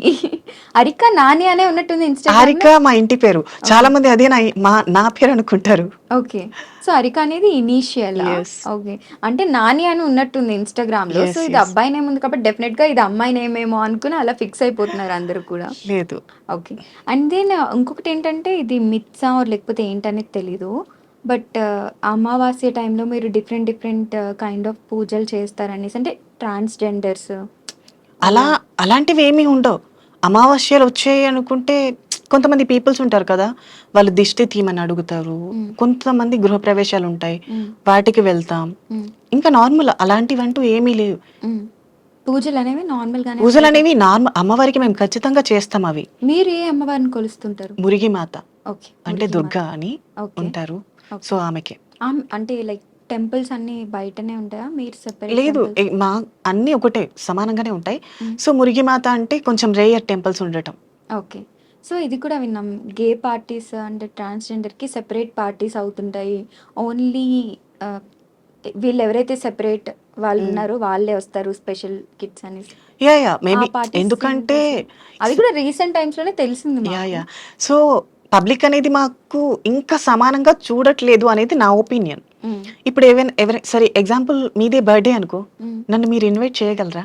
అరిక నాని అనే ఉన్నట్టుంది హారిక ఇన్‌స్టాగ్రామ్‌లో. మా ఇంటి పేరు. ఓకే. చాలా మంది అదే నా పేరనుకుంటారు. ఓకే. సో, అరిక అనేది ఇనీషియలా? యెస్. ఓకే. అంటే నాని అని ఉన్నట్టుంది ఇన్‌స్టాగ్రామ్‌లో. So, yes. ఇది యెస్. అబ్బాయి నేమ్ ఉంది కాబట్టి డెఫినెట్‌గా ఇది అమ్మాయి నేమేమో అనుకుని అలా ఫిక్స్ అయిపోతున్నారు అందరూ కూడా. లేదు. ఓకే. అండ్ దెన్ ఇంకొకటేంటంటే ఇది మిత్సా ఆర్ లేకపోతే ఏంటనేది తెలీదు. బట్ అమావాస్య టైంలో మీరు డిఫరెంట్ డిఫరెంట్ కైండ్ ఆఫ్ పూజలు చేస్తారనేసి అంటే ట్రాన్స్‌జెండర్స్ అలా అలాంటివి ఏమీ ఉండవు. అమావాస్యలు వచ్చాయి అనుకుంటే కొంతమంది పీపుల్స్ ఉంటారు కదా, వాళ్ళు దిష్టి తీయమని అడుగుతారు. కొంతమంది గృహప్రవేశాలు ఉంటాయి, వాటికి వెళ్తాం. ఇంకా నార్మల్ అలాంటివంటూ ఏమీ లేవు. పూజలు అనేవి నార్మల్ గానే పూజలు ఉంటాయి. అనేవి నార్మల్ అమ్మవారికి మేము ఖచ్చితంగా చేస్తాం. అవి మీరు ఏ అమ్మవారిని కొలుస్తుంటారు? మురిగిమాత ఓకే. అంటే మురిగి దుర్గా మాత. అని ఓకే. ఉంటారు. ఓకే. సో ఆమెకే. అంటే లైక్ టెంపుల్స్ అన్నీ బయటనే ఉంటాయా? మీరు సెపరేట్ లేదు, టెంపుల్స్? మా అన్నీ ఒకటే సమానంగానే ఉంటాయి. హ్మ్. సో మురిగిమాత అంటే కొంచెం రేయర్ టెంపుల్స్ ఉండటం. ఓకే. సో ఇది కూడా విన్నాం. గే పార్టీస్ అంటే ట్రాన్స్‌జెండర్‌కి సెపరేట్ పార్టీస్ అవుతుంటాయి. ఓన్లీ ఆహ్, వీళ్ళెవరైతే సెపరేట్ వాళ్ళున్నారో వాళ్ళే వస్తారు స్పెషల్ కిడ్స్ అనేసి. ఆ మేబీ పార్టీస్ ఎందుకంటే ఏంటసలు? అది కూడా రీసెంట్ టైమ్స్‌లోనే తెలిసింది మాకు. యాహ్! సో పబ్లిక్ అనేది మాకు ఇంకా సమానంగా చూడట్లేదు అనేది నా ఒపీనియన్. హ్మ్. ఇప్పుడు సరే ఎగ్జాంపుల్ మీదే బర్త్‌డే అనుకో, హ్మ్. నన్ను మీరు ఇన్వైట్ చేయగలరా?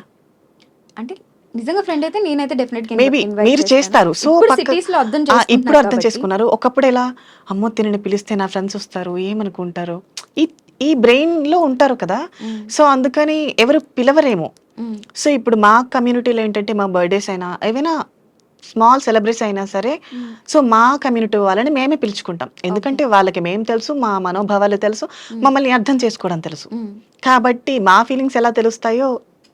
అంటే నిజంగా ఫ్రెండ్ అయితే నేనైతే డెఫినెట్‌గా మేబీ ఇన్వైట్ మీరు చేస్తాను. చేస్తారు. సో ఇప్పుడు సిటీస్‌లో అర్థం ఇప్పుడు చేసుకుంటున్నారు అర్థం కాబట్టి. చేసుకున్నారు. ఒకప్పుడు ఎలా, అమ్మో! తినని పిలిస్తే నా ఫ్రెండ్స్ వస్తారు, ఏమనుకుంటారో, ఈ ఈ బ్రెయిన్‌లో ఉంటారు కదా! హ్మ్. సో అందుకని ఎవరు పిలవరేమో. హ్మ్. సో ఇప్పుడు మా కమ్యూనిటీలో ఏంటంటే మా బర్త్‌డేస్ అయినా, ఏవైనా స్మాల్ సెలబ్రేట్స్ అయినా సరే, హ్మ్. సో మా కమ్యూనిటీ వాళ్ళని మేమే పిలుచుకుంటాం. ఓకే. ఎందుకంటే వాళ్ళకి మేము తెలుసు, మా మనోభావాలు తెలుసు, హ్మ్. మమ్మల్ని అర్థం చేసుకోవడం తెలుసు. హ్మ్. కాబట్టి మా ఫీలింగ్స్ ఎలా తెలుస్తాయో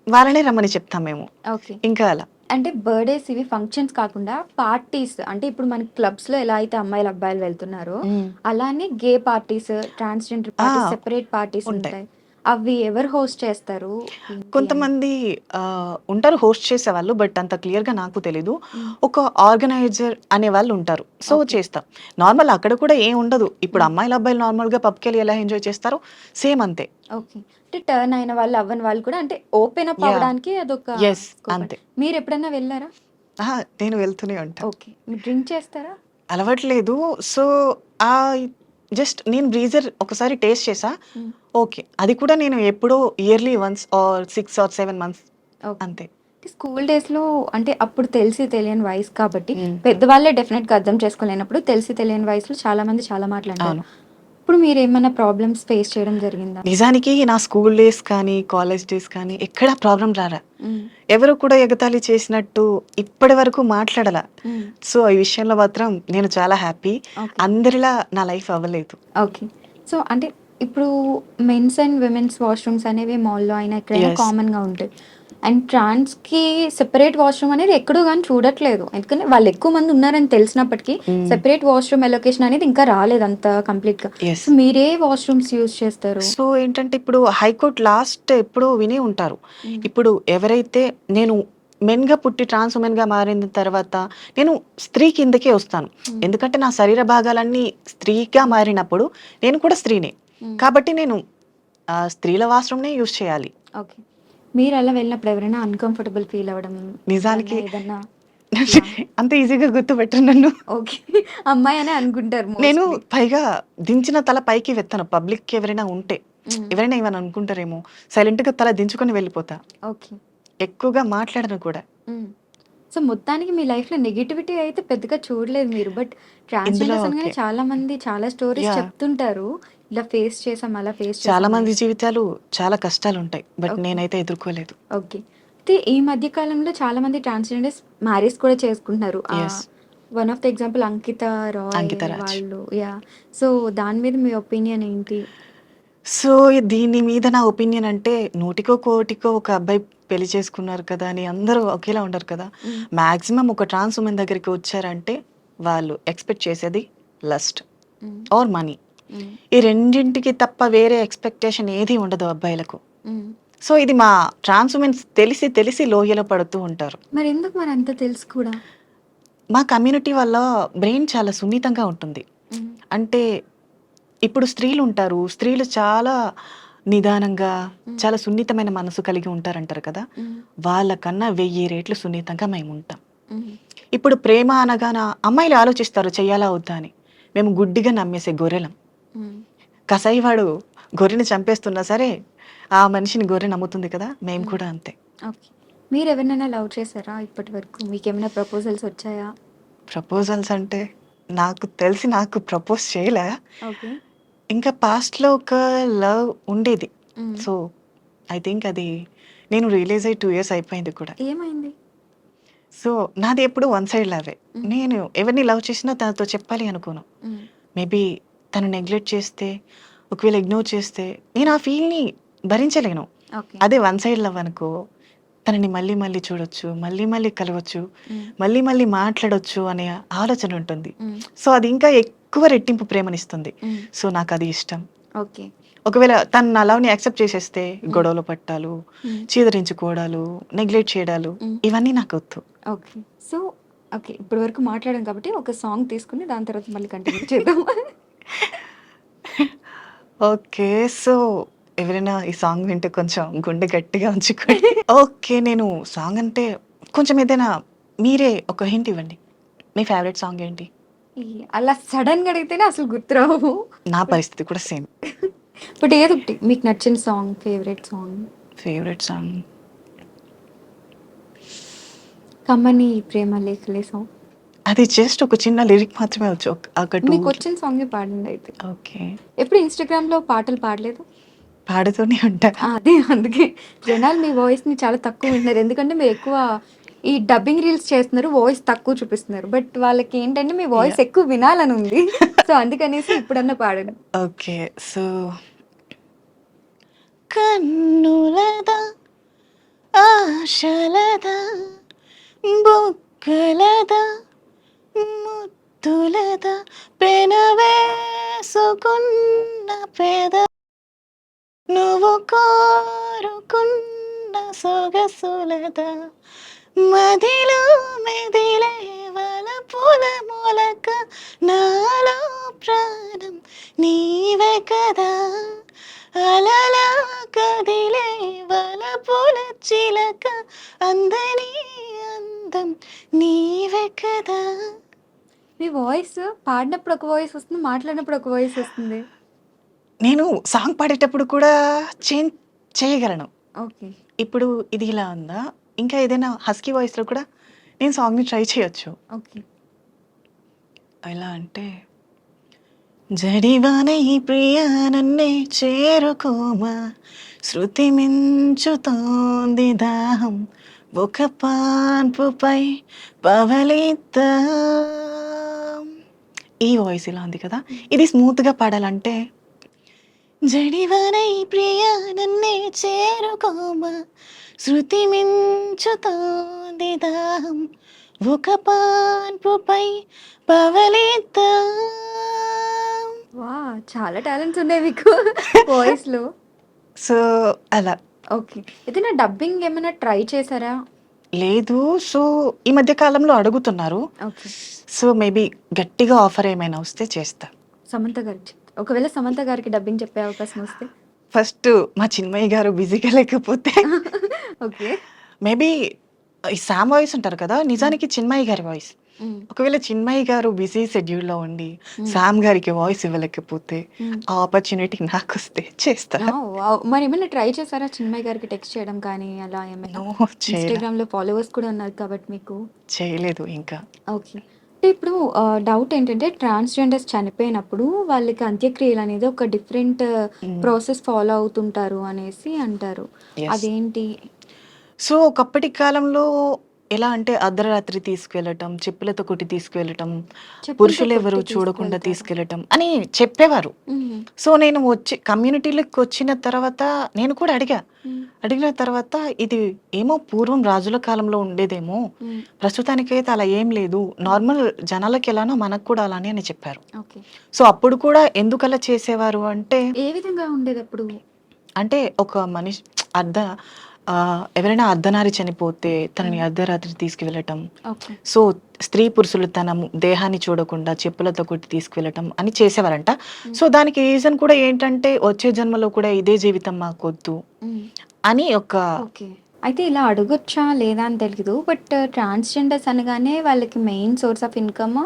వాళ్ళనే రమ్మని చెప్తాం మేము. ఓకే. ఇంకా అలా. అంటే బర్త్‌డేస్ ఇవి ఫంక్షన్స్ కాకుండా పార్టీస్ అంటే ఇప్పుడు మనకి క్లబ్స్‌లో ఎలా అయితే అమ్మాయిలు, అబ్బాయిలు వెళ్తున్నారో హ్మ్. అలానే గే పార్టీస్, ట్రాన్స్‌జెండర్ ఆ! పార్టీస్, సెపరేట్ పార్టీస్ ఉంటాయి. ఉంటాయి. అవి ఎవరు హోస్ట్ చేస్తారు? ఏంటి అని? కొంతమంది ఉంటారు హోస్ట్ చేసేవాళ్ళు. బట్ అంత క్లియర్‌గా నాకు తెలీదు. హ్మ్. ఒక ఆర్గనైజర్ అనేవాళ్ళు ఉంటారు. So okay. చేస్తాం. నార్మల్ అక్కడ కూడా ఏం ఉండదు. ఇప్పుడు హ్మ్. అమ్మాయిలు, అబ్బాయిలు నార్మల్‌గా పబ్‌కెళ్ళి ఎలా ఎంజాయ్ చేస్తారో సేమ్ అంతే. ఓకే. అంటే టర్న్ అయిన వాళ్ళు, అవ్వని వాళ్ళు కూడా అంటే ఓపెన్ అప్ యాహ్! అవ్వడానికి అదొక యెస్. స్కోప్ అని. అంతే. మీరెప్పుడన్నా వెళ్లారా? నేను వెళ్తూనే ఉంటా. ఓకే. మీరు డ్రింక్ చేస్తారా? అలవాట్లేదు. సో, ఆహ్, జస్ట్ నేను బ్రీజర్ ఒకసారి టేస్ట్ చేశా. హ్మ్. ఓకే. అది కూడా నేను ఎప్పుడో yearly once or 6 or 7 months okay. అంతే. స్కూల్ డేస్‌లో అంటే అప్పుడు తెలిసి తెలియని వయసు కాబట్టి హ్మ్. పెద్దవాళ్ళే డెఫినెట్‌గా అర్థం చేసుకోలేనప్పుడు తెలిసి తెలియని వయసులో చాలామంది చాలా మాటలంటారు. అవును. ఇప్పుడు మీరేమన్నా ప్రాబ్లమ్స్ ఫేస్ చేయడం జరిగిందా? నిజానికి నా స్కూల్ డేస్ కానీ, కాలేజ్ డేస్ కానీ ఎక్కడా ప్రాబ్లమ్ రాలా. హ్మ్. ఎవరు కూడా ఎగతాళి చేసినట్టు ఇప్పటి వరకు మాట్లాడల. హ్మ్. సో, ఈ విషయంలో మాత్రం నేను చాలా హ్యాపీ. ఓకే. అందరిలా నా లైఫ్ అవ్వలేదు. ఓకే. సో, అంటే ఇప్పుడు మెన్స్ అండ్ విమెన్స్ వాష్‌రూమ్స్ అనేవి మాల్‌లో అయినా ఎక్కడైనా యెస్. కామన్‌గా ఉంటాయి. అండ్ ట్రాన్స్‌కి సెపరేట్ వాష్‌రూమ్ అనేది ఎక్కడో గాని చూడట్లేదు. ఎందుకంటే వాళ్ళు ఎక్కువ మంది ఉన్నారని తెలిసినప్పటికీ హ్మ్. సెపరేట్ వాష్‌రూమ్ అలొకేషన్ అనేది ఇంకా రాలేదు అంత కంప్లీట్‌గా. యెస్. సో, మీరే వాష్‌రూమ్స్ యూజ్ చేస్తారు? సో, ఏంటంటే ఇప్పుడు హైకోర్ట్ లాస్ట్ ఎప్పుడో వినే ఉంటారు. హ్మ్. ఇప్పుడు ఎవరైతే నేను మెన్‌గా పుట్టి ట్రాన్స్ వుమెన్‌గా మారిన తర్వాత నేను స్త్రీ కిందకే వస్తాను. హ్మ్. ఎందుకంటే నా శరీర భాగాలన్నీ స్త్రీగా హ్మ్. మారినప్పుడు నేను కూడా స్త్రీనే. హ్మ్. కాబట్టి నేను స్త్రీల వాష్‌రూమ్‌నే యూజ్ చేయాలి. ఓకే. మీరలా వెళ్ళినప్పుడు ఎవరైనా అన్‌కంఫర్టబుల్ ఫీల్ అవ్వడం ఎప్పుడన్నా నిజానికి ఏదన్నా అట్లా అంత ఈజీగా గుర్తుపెట్టరు నన్ను. ఓకే. అమ్మాయనే అనుకుంటారు నేను మోస్ట్‌లీ. పైగా దించిన తల పైకి వెత్తను. పబ్లిక్ ఎవరైనా ఉంటే. హ్మ్. ఎవరైనా ఏమైనా అనుకుంటారేమో, సైలెంట్‌గా తల దించుకొని వెళ్ళిపోతా. ఓకే. ఎక్కువగా మాట్లాడను కూడా. హ్మ్. సో, మొత్తానికి మీ లైఫ్‌లో నెగటివిటీ అయితే పెద్దగా చూడలేదు మీరు. బట్ ఇందులో ట్రాన్స్‌జెండర్స్ అనగానే ఓకే. చాలామంది చాలా స్టోరీస్ యాహ్! చెప్తుంటారు. ఇలా ఫేస్ చేసాం, అలా ఫేస్ చాలా చేసాం మంది అనేసి. జీవితాలు చాలా కష్టాలుంటాయి. But okay. నేనైతే ఎదుర్కోలేదు. ఓకే. అయితే ఈ మధ్య కాలంలో చాలామంది ట్రాన్స్‌జెండర్స్ మ్యారేజ్ కూడా చేసుకుంటున్నారు. Yes. One of the example 'Ankita Roy' 'Ankita Raj.' వాళ్ళు యాహ్! సో, దాని మీద మీ ఒపీనియన్ ఏంటి? సో, దీని మీద నా ఒపీనియన్ అంటే నూటికో, కోటికో ఒక అబ్బాయి పెళ్లి చేసుకున్నారు కదా అని అందరూ ఒకేలా ఉండరు కదా! హ్మ్. మాక్సిమం ఒక ట్రాన్స్ వుమెన్ దగ్గరికి వచ్చారంటే వాళ్ళు ఎక్స్‌పెక్ట్ చేసేది lust hmm. Or money. Hmm. ఈ రెండింటికి తప్ప వేరే ఎక్స్‌పెక్టేషన్ ఏది ఉండదు అబ్బాయిలకు. హ్మ్. సో, ఇది మా ట్రాన్స్ వుమెన్స్ తెలిసి తెలిసి లోయలో పడుతూ ఉంటారు. మరెందుకు మరంత తెలుసు కూడా? మా కమ్యూనిటీ వల్ల బ్రెయిన్ చాలా సున్నితంగా ఉంటుంది. హ్మ్. అంటే ఇప్పుడు స్త్రీలుంటారు. స్త్రీలు చాలా నిదానంగా, హ్మ్. చాలా సున్నితమైన మనసు కలిగి ఉంటారంటారు కదా! హ్మ్. వాళ్ళకన్నా 1000 రెట్లు సున్నితంగా మేముంటాం. హ్మ్. ఇప్పుడు ప్రేమ అనగాన అమ్మాయిలు ఆలోచిస్తారు చెయ్యాలా? వద్దా? అని. మేము గుడ్డిగా నమ్మేసే గొర్రెలం. హ్మ్. కసాయివాడు గొర్రెని చంపేస్తున్నా సరే, ఆ మనిషిని గొర్రె నమ్ముతుంది కదా! మేము హ్మ్. కూడా అంతే. ఓకే. మీరెవరినైనా లవ్ చేసారా ఇప్పటి వరకు? మీకేమైనా ప్రపోజల్స్ వచ్చాయా? ప్రపోజల్స్ అంటే నాకు ప్రపోజ్ చేయలే. ఓకే. ఇంకా పాస్ట్‌లో ఒక లవ్ ఉండేది. హ్మ్. సో, ఐ థింక్ అది నేను రిలీజ్ అయ్యి 2 ఇయర్స్ అయిపోయింది కూడా. ఏమైంది? సో నాది ఎప్పుడు వన్ సైడ్ లవే. హ్మ్. నేను ఎవరిని లవ్ చేసినా తనతో చెప్పాలి అనుకోను. హ్మ్. మేబీ తను నెగ్లెక్ట్ చేస్తే, ఒకవేళ ఇగ్నోర్ చేస్తే నేను ఆ ఫీల్‌ని భరించలేను. ఓకే. అదే వన్ సైడ్ లవ్ అనుకో, తనని మళ్ళీ మళ్ళీ చూడొచ్చు, మళ్ళీ మళ్ళీ కలవచ్చు, హ్మ్. మళ్ళీ మళ్ళీ మాట్లాడొచ్చు అనే ఆలోచన ఉంటుంది. హ్మ్. సో అది ఇంకా ఎక్కువ రెట్టింపు ప్రేమనిస్తుంది. హ్మ్. సో నాకది ఇష్టం. ఓకే. ఒకవేళ తను నా లవ్‌ని యాక్సెప్ట్ చేసేస్తే హ్మ్. గొడవలు పట్టాలు, హ్మ్. చీదరించుకోవడాలు, నెగ్లెక్ట్ చేయడాలు హ్మ్. ఇవన్నీ నాకొద్దు. ఓకే. So, okay. ఇప్పటి వరకు మాట్లాడాం కాబట్టి ఒక సాంగ్ తీసుకొని దాని తర్వాత మళ్ళీ కంటిన్యూ చేద్దాం. ఓకే. సో ఎవరైనా ఈ సాంగ్ వింటే కొంచెం గుండె గట్టిగా ఉంచుకోండి. ఓకే. నేను సాంగ్ అంటే కొంచెం ఏదైనా మీరే ఒక హింట్ ఇవ్వండి. మీ ఫేవరెట్ సాంగ్ ఏంటి? ఈ అలా సడెన్‌గా అడిగితేనే అసలు గుర్తురావు. నా బట్ పరిస్థితి కూడా సేమ్. బట్ ఏదోకటి మీకు నచ్చిన song, favourite song? Favourite song 'కమ్మని ప్రేమ లేఖలే' సాంగ్. అది జస్ట్ ఒక చిన్న లిరిక్ మాత్రమే వచ్చు. ఒక 2 మీకొచ్చిన సాంగే పాడండి అయితే. ఓకే. ఎప్పుడు ఇన్‌స్టాగ్రామ్‌లో పాటలు పాడలేదు? పాడుతూనే ఉంటా. అదే అందుకే జనాలు మీ వాయిస్‌ని చాలా తక్కువ వింటున్నారు. ఎందుకంటే మీరెక్కువ ఈ డబ్బింగ్ రీల్స్ చేస్తున్నారు. వాయిస్ తక్కువ చూపిస్తున్నారు. బట్ వాళ్ళకేంటంటే మీ వాయిస్ యాహ్! ఎక్కువ వినాలనుంది. సో, అందుకనేసి ఇప్పుడన్నా పాడండి. ఓకే. సో కన్నులదా ఆశలదా బుగ్గలదా ముద్దులదా పెనవేసుకున్న పెద నువ్వు కోరుకున్న సొగసులదా మదిలో మెదిలే వలపుల మొలక నాలో ప్రాణం నీవే కదా అలలా కదిలే వలపుల చిలక అందని అందం నీవే కదా. మీ వాయిస్ పాడినప్పుడు ఒక వాయిస్ వస్తుంది. మాట్లాడినప్పుడు ఒక వాయిస్ వస్తుంది. నేను సాంగ్ పాడేటప్పుడు కూడా చేంజ్ చేయగలను. ఓకే. ఇప్పుడు ఇది ఇలా ఉందా? ఇంకా ఏదైనా హస్కీ వాయిస్‌లో కూడా నేను సాంగ్‌ని ట్రై చేయొచ్చు. ఓకే. ఎలా అంటే జడివానై ప్రియా నన్నే చేరుకోమా శృతి మించుతోంది దాహం ఒక పాన్పుపై పవళిద్దాం. ఈ వాయిస్ ఇలా ఉంది కదా! హ్మ్. ఇది స్మూత్‌గా పాడాలంటే జడివానై ప్రియా నన్నే చేరుకోమా శృతి మించుతోంది దాహం ఒక పాన్పుపై పవళిద్దాం. వాహ్! చాలా టాలెంట్స్ ఉన్నాయి మీకు వాయిస్‌లో. సో అలా. ఓకే. ఏదైనా డబ్బింగ్ ఏమైనా ట్రై చేసారా? లేదు. సో ఈ మధ్య కాలంలో అడుగుతున్నారు. ఓకే. సో మేబీ గట్టిగా ఆఫర్ ఏమైనా వస్తే చేస్తా. సమంత గారికి ఒకవేళ సమంత గారికి డబ్బింగ్ చెప్పే అవకాశం వస్తే? ఫస్ట్ మా చిన్మయి గారు బిజీగా లేకపోతే ఓకే. మేబీ ఈ సామ్ వాయిస్ ఉంటారు కదా! హ్మ్. నిజానికి చిన్మయి గారి వాయిస్. హ్మ్. ఒకవేళ చిన్మయి గారు బిజీ షెడ్యూల్‌లో ఉండి హ్మ్. సామ్ గారికి వాయిస్ ఇవ్వలేకపోతే హ్మ్. ఆ ఆపర్చునిటీ నాకొస్తే చేస్తా. ఆ! వావ్! మరేమైనా ట్రై చేసారా చిన్మయి గారికి టెక్స్ట్ చేయడం కానీ అలా ఏమైనా? నో చేయలే. ఇన్‌స్టాగ్రామ్‌లో ఫాలోవర్స్ కూడా ఉన్నారు కాబట్టి మీకు. చేయలేదు ఇంకా. ఓకే. అంటే ఇప్పుడు డౌట్ ఏంటంటే ట్రాన్స్‌జెండర్స్ చనిపోయినప్పుడు వాళ్ళకి అంత్యక్రియలనేది ఒక డిఫరెంట్ హ్మ్. ప్రాసెస్ ఫాలో అవుతుంటారు అనేసి అంటారు. యెస్. అదేంటి? సో, ఒకప్పటి కాలంలో ఎలా అంటే అర్ధరాత్రి తీసుకెళ్ళటం, చెప్పులతో కొట్టి తీసుకువెళ్ళటం, చెప్పులతో పురుషులెవరు కొట్టి చూడకుండా తీసుకువెళ్తారా? తీసుకెళ్ళటం అని చెప్పేవారు. హుహు. సో, నేను వచ్చి కమ్యూనిటీలోకొచ్చిన తర్వాత నేను కూడా అడిగా. హ్మ్. అడిగిన తర్వాత ఇది ఏమో పూర్వం రాజుల కాలంలో ఉండేదేమో, హ్మ్. ప్రస్తుతానికైతే అలా ఏం లేదు. హ్మ్. నార్మల్ జనాలకి ఎలానో మనకు కూడా అలానే అని చెప్పారు. ఓకే. సో, అప్పుడు కూడా ఎందుకలా చేసేవారు అంటే, ఏ విధంగా ఉండేదప్పుడు? అంటే ఒక మనిషి ఎవరైనా అర్ధనారి చనిపోతే తనని హ్మ్. అర్ధరాత్రి తీసుకువెళ్ళటం. ఓకే. సో, స్త్రీ పురుషులు తన దేహాన్ని చూడకుండా చెప్పులతో కొట్టి తీసుకువెళ్ళటం అని చేసేవారంట. హ్మ్. సో, దానికి రీజన్ కూడా ఏంటంటే వచ్చే జన్మలో కూడా ఇదే జీవితం మాకొద్దు హ్మ్. అని ఒక ఓకే. అయితే ఇలా అడగొచ్చా? లేదా అని తెలీదు. బట్ ట్రాన్స్‌జెండర్స్ అనగానే వాళ్ళకి మెయిన్ సోర్స్ ఆఫ్ ఇన్‌కమ్